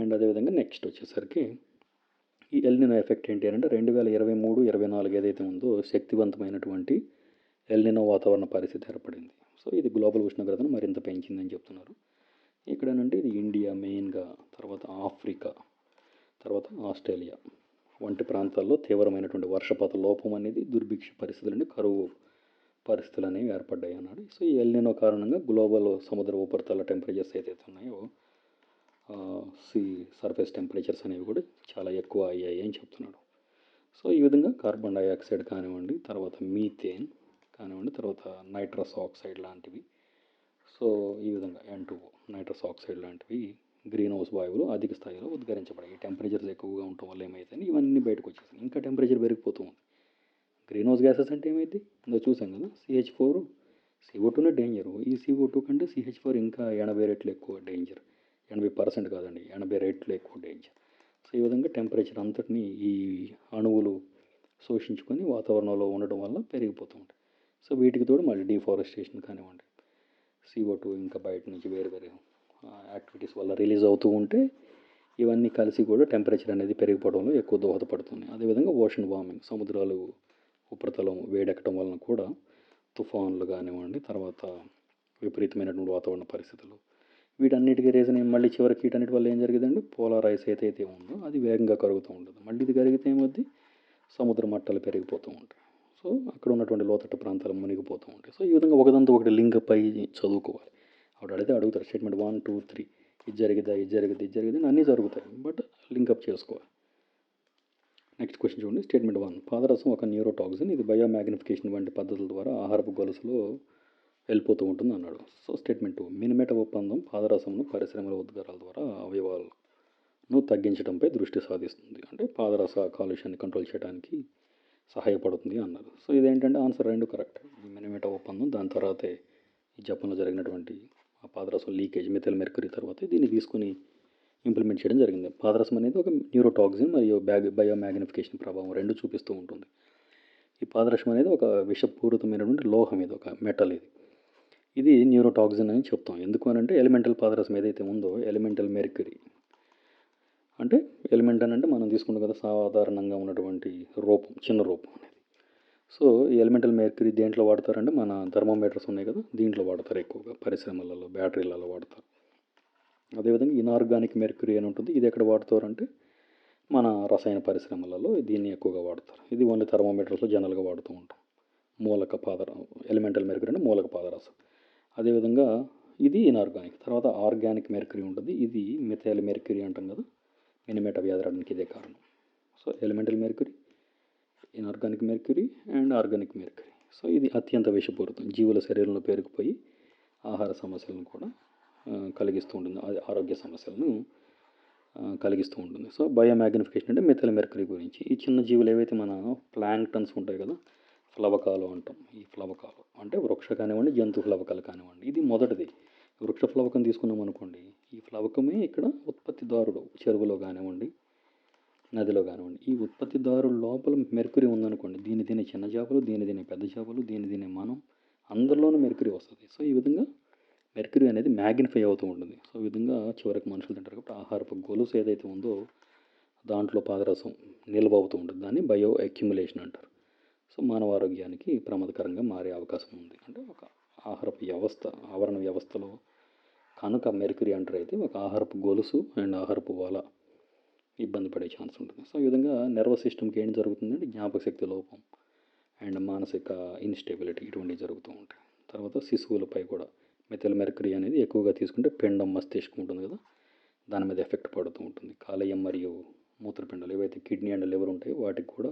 అండ్ అదేవిధంగా నెక్స్ట్ వచ్చేసరికి ఈ ఎల్నినో ఎఫెక్ట్ ఏంటి అంటే 2023-24 ఏదైతే ఉందో శక్తివంతమైనటువంటి ఎల్నినో వాతావరణ పరిస్థితి ఏర్పడింది. సో ఇది గ్లోబల్ ఉష్ణోగ్రతను మరింత పెంచిందని చెప్తున్నారు. ఇక్కడనంటే ఇది ఇండియా మెయిన్గా, తర్వాత ఆఫ్రికా, తర్వాత ఆస్ట్రేలియా వంటి ప్రాంతాల్లో తీవ్రమైనటువంటి వర్షపాత లోపం అనేది, దుర్భిక్ష పరిస్థితులు అంటే కరువు పరిస్థితులు అనేవి ఏర్పడ్డాయి అన్నాడు. సో ఈ ఎల్నినో కారణంగా గ్లోబల్ సముద్ర ఉపరితల టెంపరేచర్స్ ఏదైతే ఉన్నాయో సీ సర్ఫేస్ టెంపరేచర్స్ అనేవి కూడా చాలా ఎక్కువ అయ్యాయి అని చెప్తున్నాడు. సో ఈ విధంగా కార్బన్ డైఆక్సైడ్ కానివ్వండి, తర్వాత మీథేన్ కానివ్వండి, తర్వాత నైట్రస్ ఆక్సైడ్ లాంటివి, సో ఈ విధంగా N2O నైట్రస్ ఆక్సైడ్ లాంటివి గ్రీన్ హౌస్ వాయువులు అధిక స్థాయిలో ఉద్గరించబడాయి. టెంపరేచర్స్ ఎక్కువగా ఉండటం వల్ల ఏమైతే ఇవన్నీ బయటకు వచ్చేసాయి. ఇంకా టెంపరేచర్ పెరిగిపోతూ ఉంది. గ్రీన్ హౌస్ గ్యాసెస్ అంటే ఏమైంది ఇందులో చూసాం కదా, CH4 CO2నే డేంజరు. ఈ CO2 కంటే CH4 ఇంకా 80 రెట్లు ఎక్కువ డేంజర్. 80% కాదండి, 80 రెట్లు ఎక్కువ డేంజర్. సో ఈ విధంగా టెంపరేచర్ అంతటిని ఈ అణువులు శోషించుకొని వాతావరణంలో ఉండడం వల్ల పెరిగిపోతూ ఉంటాయి. సో వీటికి తోడు మళ్ళీ డిఫారెస్టేషన్ కానివ్వండి, CO2 ఇంకా బయట నుంచి వేరే వేరే యాక్టివిటీస్ వల్ల రిలీజ్ అవుతూ ఉంటే ఇవన్నీ కలిసి కూడా టెంపరేచర్ అనేది పెరిగిపోవడంలో ఎక్కువ దోహదపడుతుంది. అదేవిధంగా ఓషన్ వార్మింగ్, సముద్రాలు ఉపరితలం వేడెక్కడం వలన కూడా తుఫాన్లు కానివ్వండి, తర్వాత విపరీతమైనటువంటి వాతావరణ పరిస్థితులు, వీటన్నిటికీ రీజన్ మళ్ళీ చివరికి వీటన్నిటి వల్ల ఏం జరిగిందంటే పోలార్ ఐస్ ఏదైతే ఉందో అది వేగంగా కరుగుతూ ఉంటుంది. మళ్ళీ ఇది కరిగితే ఏమవుద్ది, సముద్ర మట్టాలు పెరిగిపోతూ ఉంటాయి. సో అక్కడ ఉన్నటువంటి లోతట్టు ప్రాంతాలు మునిగిపోతూ ఉంటాయి. సో ఈ విధంగా ఒకదంతా ఒకటి లింక్ పై చదువుకోవాలి. అప్పుడు అడుగుతారు స్టేట్మెంట్ 1, 2, 3 ఇది జరిగిద్దా, ఇది జరిగిద్ది అన్నీ జరుగుతాయి, బట్ లింకప్ చేసుకోవాలి. నెక్స్ట్ క్వశ్చన్ చూడండి. స్టేట్మెంట్ 1 పాదరసం ఒక న్యూరోటాక్సిన్, ఇది బయోమాగ్నిఫికేషన్ వంటి పద్ధతుల ద్వారా ఆహారపు గొలుసులో వెళ్ళిపోతూ ఉంటుంది అన్నాడు. సో స్టేట్మెంట్ 2 మినిమేట ఒప్పందం పాదరసంను పరిశ్రమల ఉద్గారాల ద్వారా అవయవాలను తగ్గించడంపై దృష్టి సాధిస్తుంది. అంటే పాదరస కాలుష్యాన్ని కంట్రోల్ చేయడానికి సహాయపడుతుంది అన్నారు. సో ఇదేంటంటే ఆన్సర్ 2 కరెక్ట్. ఈ మినిమేట ఒప్పందం దాని తర్వాతే ఈ జపాన్లో జరిగినటువంటి ఆ పాదరసం లీకేజ్ మిథైల్ మెర్క్యూరీ తర్వాత దీన్ని తీసుకుని ఇంప్లిమెంట్ చేయడం జరిగింది. పాదరసం అనేది ఒక న్యూరోటాక్సిన్ మరియు బయోమాగ్నిఫికేషన్ ప్రభావం 2 చూపిస్తూ ఉంటుంది. ఈ పాదరసం అనేది ఒక విషపూరితమైనటువంటి లోహం, ఇది ఒక మెటల్, ఇది న్యూరోటాక్సిన్ అని చెప్తాం. ఎందుకు అని అంటే ఎలిమెంటల్ పాదరసం ఏదైతే ఉందో ఎలిమెంటల్ మెర్క్యూరీ అంటే ఎలిమెంట్ అని అంటే మనం తీసుకుంటాం కదా సాధారణంగా ఉన్నటువంటి రూపం, చిన్న రూపం అనేది. సో ఈ ఎలిమెంటల్ మెర్క్యూరీ దేంట్లో వాడతారంటే మన థర్మోమీటర్స్ ఉన్నాయి కదా దీంట్లో వాడతారు, ఎక్కువగా పరిశ్రమలలో బ్యాటరీలలో వాడతారు. అదేవిధంగా ఇనార్గానిక్ మెర్క్యూరీ అని ఉంటుంది, ఇది ఎక్కడ వాడతారంటే మన రసాయన పరిశ్రమలలో దీన్ని ఎక్కువగా వాడతారు. ఇది ఓన్లీ థర్మోమీటర్స్లో జనరల్గా వాడుతూ ఉంటాం. మూలక ఎలిమెంటల్ మెర్క్యూరీ అంటే మూలక పాదరసం. అదేవిధంగా ఇది ఇనార్గానిక్. తర్వాత ఆర్గానిక్ మెర్క్యూరీ ఉంటుంది, ఇది మిథైల్ మెర్క్యూరీ అంటాం కదా, మినిమేట వ్యాధి రావడానికి ఇదే కారణం. So elemental mercury, inorganic mercury and organic mercury. So ఇది అత్యంత విషపూరితం, జీవుల శరీరంలో పేరుకుపోయి ఆహార సమస్యలను కూడా కలిగిస్తూ ఉంటుంది, ఆరోగ్య సమస్యలను కలిగిస్తూ ఉంటుంది. సో బయోమాగ్నిఫికేషన్ అంటే మిథైల్ మెర్క్యూరీ గురించి. ఈ చిన్న జీవులు ఏవైతే మన ప్లాంక్టన్స్ ఉంటాయి కదా, ఫ్లవకాలు అంటాం. ఈ ఫ్లవకాలు అంటే వృక్ష కానివ్వండి, జంతు ఫ్లవకాలు కానివ్వండి. ఇది మొదటిది. వృక్ష ఫ్లవకం తీసుకున్నాం అనుకోండి, ఈ ఫ్లవకమే ఇక్కడ ఉత్పత్తిదారుడు. చెరువులో కానివ్వండి, నదిలో కానివ్వండి, ఈ ఉత్పత్తిదారుడు లోపల మెర్క్యూరీ ఉందనుకోండి, దీని తినే చిన్న చేపలు, దీని తినే పెద్ద చేపలు, దీని తినే మనం, అందరిలోనూ మెర్క్యూరీ వస్తుంది. సో ఈ విధంగా మెర్క్యూరీ అనేది మ్యాగ్నిఫై అవుతూ ఉంటుంది. సో ఈ విధంగా చివరికి మనుషులు తింటారు కాబట్టి ఆహారపు గొలుసు ఏదైతే ఉందో దాంట్లో పాదరసం నిల్వ అవుతూ ఉంటుంది. దాన్ని బయో అక్యుములేషన్ అంటారు. సో మానవ ఆరోగ్యానికి ప్రమాదకరంగా మారే అవకాశం ఉంది. అంటే ఒక ఆహారపు వ్యవస్థ, ఆవరణ వ్యవస్థలో కనుక మెర్క్యూరీ ఎంటర్ అయితే ఒక ఆహారపు గొలుసు అండ్ ఆహారపు వల ఇబ్బంది పడే ఛాన్స్ ఉంటుంది. సో ఈ విధంగా నర్వస్ సిస్టమ్కి ఏం జరుగుతుందంటే జ్ఞాపక శక్తి లోపం అండ్ మానసిక ఇన్స్టెబిలిటీ ఇటువంటివి జరుగుతూ ఉంటాయి. తర్వాత శిశువులపై కూడా మిథైల్ మెర్క్యూరీ అనేది ఎక్కువగా తీసుకుంటే పిండం, మస్తిష్కం ఉంటుంది కదా, దాని మీద ఎఫెక్ట్ పడుతూ ఉంటుంది. కాలేయం మరియు మూత్రపిండాలు ఏవైతే కిడ్నీ అండ్ లివర్ ఉంటాయో వాటికి కూడా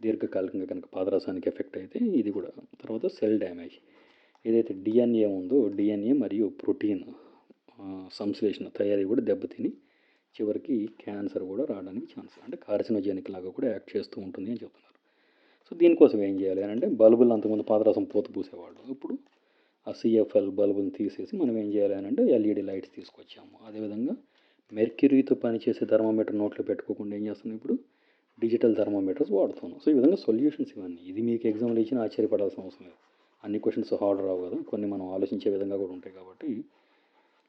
దీర్ఘకాలికంగా కనుక పాదరసానికి ఎఫెక్ట్ అయితే ఇది కూడా. తర్వాత సెల్ డ్యామేజ్, ఏదైతే డిఎన్ఏ ఉందో డిఎన్ఏ మరియు ప్రోటీన్ సంశ్లేషణ తయారీ కూడా దెబ్బతిని చివరికి క్యాన్సర్ కూడా రావడానికి ఛాన్స్, అంటే కార్సినోజెనిక్ లాగా కూడా యాక్ట్ చేస్తూ ఉంటుంది అని చెప్తున్నారు. సో దీనికోసం ఏం చేయాలి అని అంటే బల్బులు అంతకుముందు పాదరసం పోత పూసేవాళ్ళు. ఇప్పుడు ఆ సిఎఫ్ఎల్ బల్బుని తీసేసి మనం ఏం చేయాలి అని అంటే ఎల్ఈడి లైట్స్ తీసుకొచ్చాము. అదేవిధంగా మెర్క్యూరీతో పనిచేసే థర్మోమీటర్ నోట్లో పెట్టుకోకుండా ఏం చేస్తున్నాం, ఇప్పుడు డిజిటల్ థర్మోమీటర్స్ వాడుతున్నాం. సో ఈ విధంగా సొల్యూషన్స్ ఇవన్నీ. ఇది మీకు ఎగ్జామ్లో ఇచ్చిన ఆశ్చర్యపడాల్సిన అవసరం లేదు. అన్ని క్వశ్చన్స్ హార్డ్ రావు కదా, కొన్ని మనం ఆలోచించే విధంగా కూడా ఉంటాయి కాబట్టి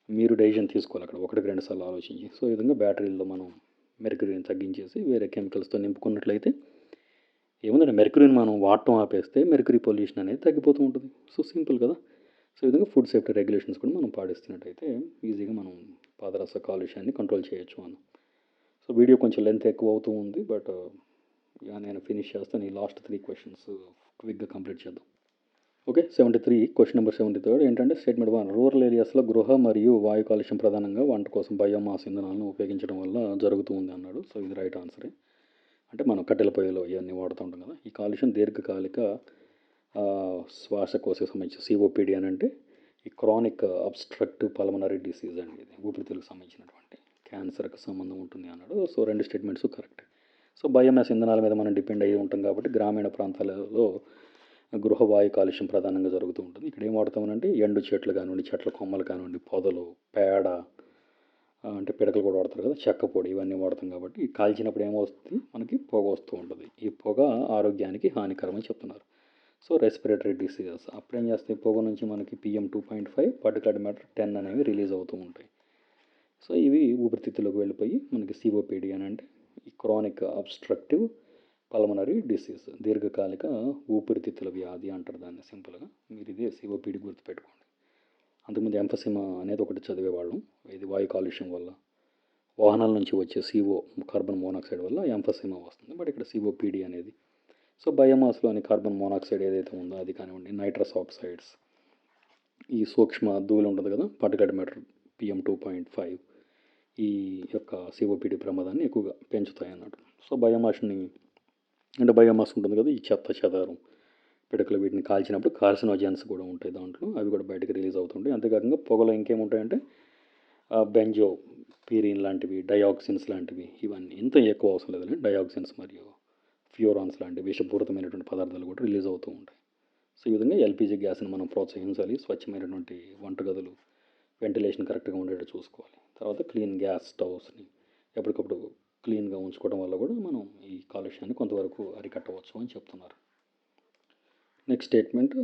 మీరు డెసిషన్ తీసుకోవాలి అక్కడ ఒకటికి 2 సార్లు ఆలోచించి. సో ఈ విధంగా బ్యాటరీల్లో మనం మెర్క్యూరీని తగ్గించేసి వేరే కెమికల్స్తో నింపుకున్నట్లయితే ఏముందంటే మెర్క్యూరీని మనం వాడటం ఆపేస్తే మెర్క్యూరీ పొల్యూషన్ అనేది తగ్గిపోతూ ఉంటుంది. సో సింపుల్ కదా. సో ఈ విధంగా ఫుడ్ సేఫ్టీ రెగ్యులేషన్స్ కూడా మనం పాటిస్తున్నట్టయితే ఈజీగా మనం పాదరస కాలుష్యాన్ని కంట్రోల్ చేయొచ్చు మనం. సో వీడియో కొంచెం లెంత్ ఎక్కువ అవుతూ ఉంది, బట్ ఇక నేను ఫినిష్ చేస్తాను. ఈ లాస్ట్ 3 క్వశ్చన్స్ క్విక్గా కంప్లీట్ చేద్దాం. ఓకే, 73 క్వశ్చన్ నెంబర్ 73 ఏంటంటే స్టేట్మెంట్ 1, రూరల్ ఏరియాస్లో గృహ మరియు వాయు కాలుష్యం ప్రధానంగా వంట కోసం బయోమాస్ ఇంధనాలను ఉపయోగించడం వల్ల జరుగుతూ ఉంది అన్నాడు. సో ఇది రైట్ ఆన్సరే. అంటే మనం కట్టెల పొయ్యిలో ఇవన్నీ వాడుతూ ఉంటాం కదా. ఈ కాలుష్యం దీర్ఘకాలిక శ్వాసకోశ సంబంధించి సిఓపిడి అని అంటే ఈ క్రానిక్ అబ్స్ట్రక్టివ్ పల్మనరీ డిసీజ్ అండి. ఇది ఊపిరితిత్తులకు సంబంధించినటువంటి క్యాన్సర్కి సంబంధం ఉంటుంది అన్నాడు. So 2 statements correct. So biomass ఇంధనాల మీద మనం డిపెండ్ అయ్యి ఉంటాం కాబట్టి గ్రామీణ ప్రాంతాలలో గృహ వాయు కాలుష్యం ప్రధానంగా జరుగుతూ ఉంటుంది. ఇక్కడ ఏం వాడతామనంటే ఎండు చెట్లు కానివ్వండి, చెట్ల కొమ్మలు కానివ్వండి, పొదలు, పేడ, అంటే పిడకలు కూడా వాడతారు కదా, చెక్క పొడి, ఇవన్నీ వాడతాం కాబట్టి కాల్చినప్పుడు ఏమవుతుంది, మనకి పొగ వస్తూ ఉంటుంది. ఈ పొగ ఆరోగ్యానికి హానికరమని చెప్తున్నారు. సో రెస్పిరేటరీ డిసీజెస్ అప్పుడు ఏం చేస్తాయి, పొగ నుంచి మనకి PM 2.5 పార్టికల్ మ్యాటర్ 10 అనేవి రిలీజ్ అవుతూ ఉంటాయి. సో ఇవి ఊపిరితిత్తులోకి వెళ్ళిపోయి మనకి సిఓపిడి అని అంటే ఈ క్రానిక్ అబ్స్ట్రక్టివ్ పల్మనరీ డిసీజ్, దీర్ఘకాలిక ఊపిరితిత్తుల వ్యాధి అంటారు దాన్ని సింపుల్గా. మీరు ఇదే సిఓపిడి గుర్తుపెట్టుకోండి. అంతకుముందు ఎంఫసిమా అనేది ఒకటి చదివేవాళ్ళం. ఇది వాయు కాలుష్యం వల్ల, వాహనాల నుంచి వచ్చే CO కార్బన్ మోనాక్సైడ్ వల్ల ఎంఫసిమా వస్తుంది. బట్ ఇక్కడ సిఓపిడి అనేది. సో బయోమాస్లోని కార్బన్ మోనాక్సైడ్ ఏదైతే ఉందో అది కానివ్వండి, నైట్రస్ ఆక్సైడ్స్, ఈ సూక్ష్మ ధూళి ఉంటుంది కదా, పార్టికల్ మ్యాటర్ PM 2.5 ఈ యొక్క సిఓపిడి ప్రమాదాన్ని ఎక్కువగా పెంచుతాయి అన్నట్టు. సో బయోమాస్ని అంటే బయోమాస్ ఉంటుంది కదా, ఈ చెత్త చెదారం పిడకలు వీటిని కాల్చినప్పుడు కార్సినోజెన్స్ కూడా ఉంటాయి దాంట్లో, అవి కూడా బయటకు రిలీజ్ అవుతుంటాయి. అంతేకాకుండా పొగలో ఇంకేముంటాయంటే బెంజో పీరిన్ లాంటివి, డయాక్సిన్స్ లాంటివి, ఇవన్నీ ఇంత ఎక్కువ అవసరం లేదండి. డయాక్సిన్స్ మరియు ఫ్యూరాన్స్ లాంటి విషపూరితమైనటువంటి పదార్థాలు కూడా రిలీజ్ అవుతూ ఉంటాయి. సో ఈ విధంగా ఎల్పిజి గ్యాస్ని మనం ప్రోత్సహించాలి. స్వచ్ఛమైనటువంటి వంటగదులు, వెంటిలేషన్ కరెక్ట్గా ఉండేట్టు చూసుకోవాలి. తర్వాత క్లీన్ గ్యాస్ స్టవ్స్ని ఎప్పటికప్పుడు క్లీన్గా ఉంచుకోవడం వల్ల కూడా మనం ఈ కాలుష్యాన్ని కొంతవరకు అరికట్టవచ్చు అని చెప్తున్నారు. నెక్స్ట్ స్టేట్మెంట్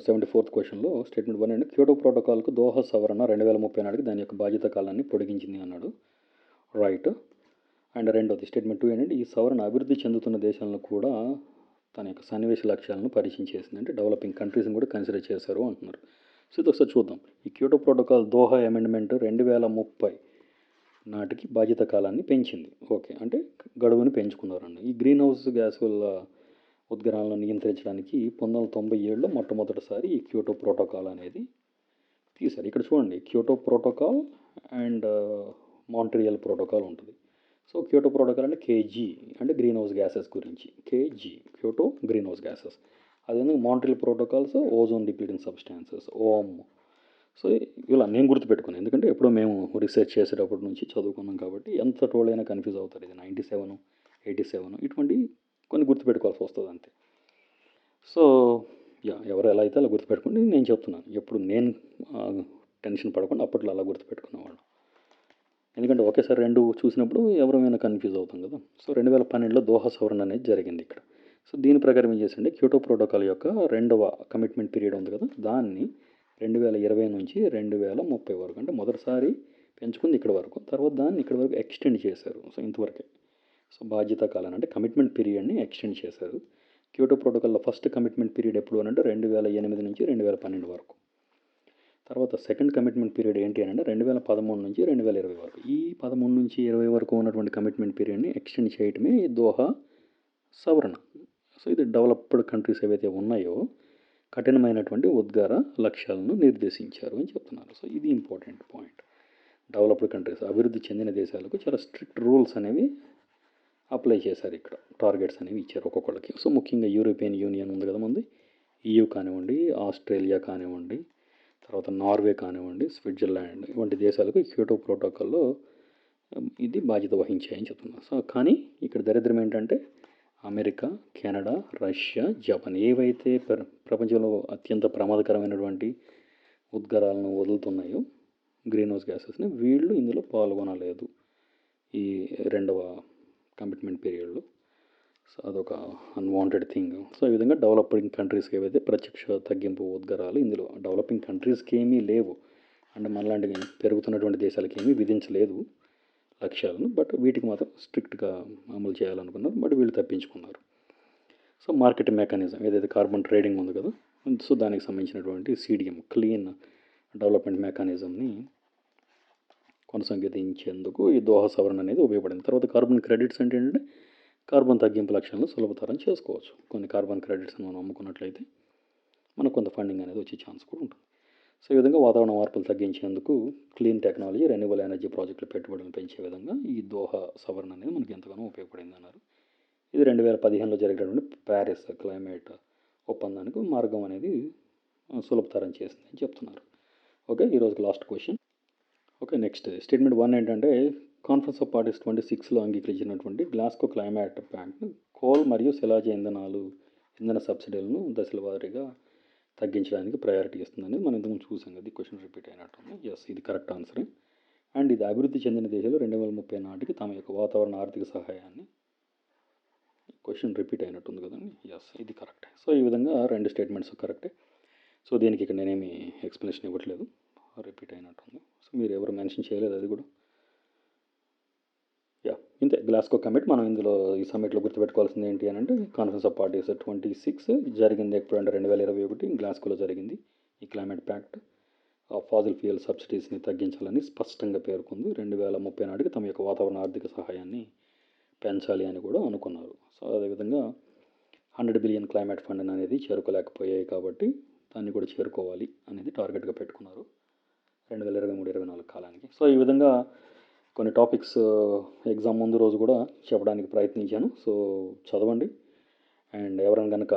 74th క్వశ్చన్లో స్టేట్మెంట్ 1 అండి, క్యోటో ప్రోటోకాల్కు దోహా సవరణ 2030 నాటికి దాని యొక్క బాధ్యత కాలాన్ని పొడిగించింది అన్నాడు. రైట్. అండ్ రెండోది స్టేట్మెంట్ 2 ఏంటంటే ఈ సవరణ అభివృద్ధి చెందుతున్న దేశాలను కూడా తన యొక్క సన్నివేశ లక్ష్యాలను పరిచయం చేసింది, అంటే డెవలపింగ్ కంట్రీస్ని కూడా కన్సిడర్ చేశారు అంటున్నారు. సో ఇది ఒకసారి చూద్దాం. ఈ క్యోటో ప్రోటోకాల్ దోహా అమెండ్మెంట్ 2030 నాటికి బాధ్యత కాలాన్ని పెంచింది. ఓకే, అంటే గడువుని పెంచుకున్నారండి. ఈ గ్రీన్ హౌస్ గ్యాస్ వల్ల ఉద్గారాలను నియంత్రించడానికి 1997లో మొట్టమొదటిసారి ఈ క్యోటో ప్రోటోకాల్ అనేది తీశారు. ఇక్కడ చూడండి, Kyoto protocol and Montreal protocol ఉంటుంది. సో క్యోటో ప్రోటోకాల్ అంటే కేజీ అంటే గ్రీన్ హౌస్ గ్యాసెస్ గురించి. KG Kyoto green house gases. అదేవిధంగా Montreal protocols ozone depleting substances OM. So ఇలా నేను గుర్తుపెట్టుకున్నాను, ఎందుకంటే ఎప్పుడో మేము రీసెర్చ్ చేసేటప్పటి నుంచి చదువుకున్నాం కాబట్టి ఎంత టోళ్ళైనా కన్ఫ్యూజ్ అవుతారు. ఇది 97, 87 ఇటువంటి కొన్ని గుర్తుపెట్టుకోవాల్సి వస్తుంది అంతే. సో ఎవరు ఎలా అయితే అలా గుర్తుపెట్టుకోండి, నేను చెప్తున్నాను. ఎప్పుడు నేను టెన్షన్ పడకుండా అప్పట్లో అలా గుర్తుపెట్టుకునేవాళ్ళం. ఎందుకంటే ఒకేసారి రెండు చూసినప్పుడు ఎవరైనా కన్ఫ్యూజ్ అవుతాం కదా. సో 2012లో దోహా సవరణ అనేది జరిగింది ఇక్కడ. సో దీని ప్రకారం ఏం చేసిండే, క్యోటో ప్రోటోకాల్ యొక్క రెండవ కమిట్మెంట్ పీరియడ్ ఉంది కదా, దాన్ని 2020 నుంచి 2030 వరకు, అంటే మొదటిసారి పెంచుకుంది ఇక్కడ వరకు, తర్వాత దాన్ని ఇక్కడ వరకు ఎక్స్టెండ్ చేశారు. సో ఇంతవరకే. సో బాధ్యత కాలం అంటే కమిట్మెంట్ పీరియడ్ని ఎక్స్టెండ్ చేశారు. క్యోటో ప్రోటోకాల్లో ఫస్ట్ కమిట్మెంట్ పీరియడ్ ఎప్పుడు అని అంటే 2008 నుంచి 2012 వరకు. తర్వాత సెకండ్ కమిట్మెంట్ పీరియడ్ ఏంటి అని అంటే 2013 నుంచి 2020 వరకు. ఈ 13 నుంచి 20 వరకు ఉన్నటువంటి కమిట్మెంట్ పీరియడ్ని ఎక్స్టెండ్ చేయటమే ఈ దోహా సవరణ. సో ఇది డెవలప్డ్ కంట్రీస్ ఏవైతే ఉన్నాయో కఠినమైనటువంటి ఉద్గార లక్ష్యాలను నిర్దేశించారు అని చెప్తున్నారు. సో ఇది ఇంపార్టెంట్ పాయింట్. డెవలప్డ్ కంట్రీస్, అభివృద్ధి చెందిన దేశాలకు చాలా స్ట్రిక్ట్ రూల్స్ అనేవి అప్లై చేశారు ఇక్కడ. టార్గెట్స్ అనేవి ఇచ్చారు ఒక్కొక్కళ్ళకి. సో ముఖ్యంగా యూరోపియన్ యూనియన్ ఉంది కదా మంది, EU కానివ్వండి, ఆస్ట్రేలియా కానివ్వండి, తర్వాత నార్వే కానివ్వండి, స్విట్జర్లాండ్ వంటి దేశాలకు క్యోటో ప్రోటోకాల్లో ఇది బాధ్యత వహించాయని చెప్తున్నారు. సో కానీ ఇక్కడ దరిద్రం ఏంటంటే అమెరికా, కెనడా, రష్యా, జపాన్ ఏవైతే ప్రపంచంలో అత్యంత ప్రమాదకరమైనటువంటి ఉద్గారాలను వదులుతున్నాయో గ్రీన్ హౌస్ గ్యాసెస్ని, వీళ్ళు ఇందులో పాల్గొనలేదు ఈ రెండవ కమిట్మెంట్ పీరియడ్లో. సో అదొక అన్వాంటెడ్ థింగ్. సో ఈ విధంగా డెవలపింగ్ కంట్రీస్కి ఏవైతే ప్రత్యక్ష తగ్గింపు ఉద్గారాలు ఇందులో డెవలపింగ్ కంట్రీస్కి ఏమీ లేవు, అంటే మనలాంటి పెరుగుతున్నటువంటి దేశాలకి ఏమీ విధించలేదు లక్ష్యాలను, బట్ వీటికి మాత్రం స్ట్రిక్ట్గా అమలు చేయాలనుకున్నారు, బట్ వీళ్ళు తప్పించుకున్నారు. సో మార్కెట్ మెకానిజం ఏదైతే కార్బన్ ట్రేడింగ్ ఉంది కదా, సో దానికి సంబంధించినటువంటి CDM క్లీన్ డెవలప్మెంట్ మెకానిజంని కొనసాగించేందుకు ఈ దోహా సవరణ అనేది ఉపయోగపడింది. తర్వాత కార్బన్ క్రెడిట్స్ అంటే ఏంటంటే కార్బన్ తగ్గింపు లక్ష్యాలను సులభతరం చేసుకోవచ్చు. కొన్ని కార్బన్ క్రెడిట్స్ని మనం అమ్ముకున్నట్లయితే మనకు కొంత ఫండింగ్ అనేది వచ్చే ఛాన్స్ కూడా ఉంటుంది. సో ఈ విధంగా వాతావరణ మార్పులు తగ్గించేందుకు క్లీన్ టెక్నాలజీ, రెన్యూవబుల్ ఎనర్జీ ప్రాజెక్టుల పెట్టుబడులను పెంచే విధంగా ఈ దోహా సవరణ అనేది మనకి ఎంతగానో ఉపయోగపడింది అన్నారు. ఇది 2015లో జరిగినటువంటి ప్యారిస్ క్లైమేట్ ఒప్పందానికి మార్గం అనేది సులభతరం చేసింది అని చెప్తున్నారు. ఓకే, ఈరోజుకి last question. Okay, next statement 1 ఏంటంటే కాన్ఫరెన్స్ ఆఫ్ పార్టీస్ 26లో అంగీకరించినటువంటి గ్లాస్గో క్లైమేట్ ప్యాక్ట్ కోల్ మరియు శిలాజ ఇంధన సబ్సిడీలను దశల వారీగా తగ్గించడానికి ప్రయారిటీ ఇస్తుందని మనం ఇంతకుముందు చూసాం కదా. క్వశ్చన్ రిపీట్ అయినట్టుంది. ఎస్, ఇది కరెక్ట్ ఆన్సరే. అండ్ ఇది అభివృద్ధి చెందిన దేశాలు 2030 నాటికి తమ యొక్క వాతావరణ ఆర్థిక సహాయాన్ని, క్వశ్చన్ రిపీట్ అయినట్టుంది కదండి. ఎస్, ఇది కరెక్ట్. సో ఈ విధంగా రెండు స్టేట్మెంట్స్ కరెక్టే. సో దీనికి ఇక్కడ నేనేమి ఎక్స్ప్లెనేషన్ ఇవ్వట్లేదు, రిపీట్ అయినట్టుంది. సో మీరు ఎవరు మెన్షన్ చేయలేదు అది కూడా. ఇంతే గ్లాస్గో కమిట్. మనం ఇందులో ఈ సమ్మిట్లో గుర్తుపెట్టుకోవాల్సింది ఏంటి అని అంటే కాన్ఫరెన్స్ ఆఫ్ పార్టీస్ 26 జరిగింది ఎప్పుడు అంటే 2021 గ్లాస్గోలో జరిగింది. ఈ క్లైమేట్ ప్యాక్ట్ ఫాజిల్ ఫ్యూయల్ సబ్సిడీస్ని తగ్గించాలని స్పష్టంగా పేర్కొంది. 2030 నాటికి తమ యొక్క వాతావరణ ఆర్థిక సహాయాన్ని పెంచాలి అని కూడా అనుకున్నారు. సో అదేవిధంగా 100 బిలియన్ క్లైమేట్ ఫండ్ అనేది చేరుకోలేకపోయాయి కాబట్టి దాన్ని కూడా చేరుకోవాలి అనేది టార్గెట్గా పెట్టుకున్నారు 2023-24 కాలానికి. సో ఈ విధంగా కొన్ని టాపిక్స్ ఎగ్జామ్ ముందు రోజు కూడా చెప్పడానికి ప్రయత్నించాను. సో చదవండి, అండ్ ఎవరైనా కనుక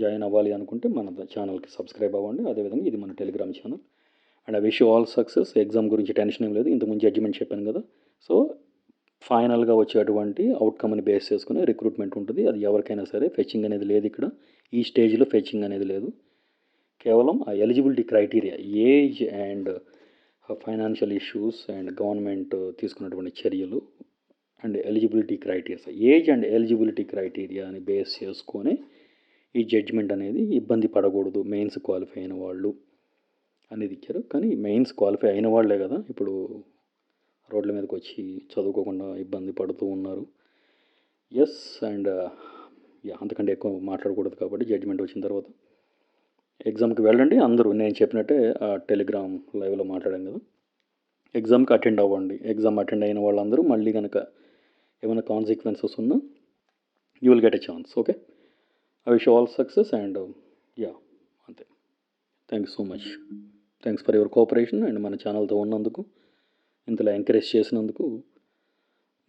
జాయిన్ అవ్వాలి అనుకుంటే మన ఛానల్కి సబ్స్క్రైబ్ అవ్వండి. అదేవిధంగా ఇది మన Telegram channel. And I wish you all success. Exam గురించి టెన్షన్ ఏం లేదు, ఇంతకుముందు జడ్జిమెంట్ చెప్పాను కదా. సో ఫైనల్గా వచ్చేటువంటి అవుట్కమ్ని బేస్ చేసుకుని రిక్రూట్మెంట్ ఉంటుంది. అది ఎవరికైనా సరే, ఫెచ్చింగ్ అనేది లేదు ఇక్కడ. ఈ స్టేజ్లో ఫెచ్చింగ్ అనేది లేదు. కేవలం ఆ eligibility criteria, age and financial issues and government తీసుకున్నటువంటి చర్యలు and eligibility criteria, age and eligibility క్రైటీరియాని బేస్ చేసుకొని ఈ జడ్జిమెంట్ అనేది ఇబ్బంది పడకూడదు మెయిన్స్ క్వాలిఫై అయిన వాళ్ళు అనేది ఇచ్చారు. కానీ మెయిన్స్ క్వాలిఫై అయిన వాళ్ళే కదా ఇప్పుడు రోడ్ల మీదకి వచ్చి చదువుకోకుండా ఇబ్బంది పడుతూ ఉన్నారు. ఎస్, అండ్ అంతకంటే ఎక్కువ మాట్లాడకూడదు కాబట్టి జడ్జిమెంట్ వచ్చిన తర్వాత ఎగ్జామ్కి వెళ్ళండి అందరూ. నేను చెప్పినట్టే టెలిగ్రామ్ లైవ్లో మాట్లాడాం కదా, ఎగ్జామ్కి అటెండ్ అవ్వండి. ఎగ్జామ్ అటెండ్ అయిన వాళ్ళందరూ మళ్ళీ కనుక ఏమైనా కాన్సిక్వెన్సెస్ ఉన్నా you will get a chance. Okay, I wish all success and అంతే. Thank you so much. Thanks for your cooperation and మన ఛానల్తో ఉన్నందుకు, ఇంతలా ఎంకరేజ్ చేసినందుకు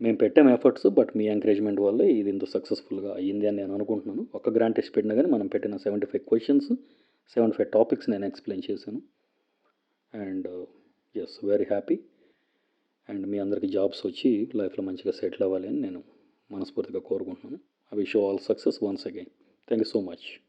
మేము పెట్టాము ఎఫర్ట్స్, బట్ మీ ఎంకరేజ్మెంట్ వల్లే ఇది ఇంత సక్సెస్ఫుల్గా అయ్యింది అని నేను అనుకుంటున్నాను. ఒక గ్రాండ్ టెస్ట్ పెట్టినా కానీ మనం పెట్టిన 75 క్వశ్చన్స్, 75 టాపిక్స్ నేను ఎక్స్ప్లెయిన్ చేశాను. And yes, very happy. And మీ అందరికీ జాబ్స్ వచ్చి లైఫ్లో మంచిగా సెటిల్ అవ్వాలి అని నేను మనస్ఫూర్తిగా కోరుకుంటున్నాను. I wish you all success once again. Thank you so much.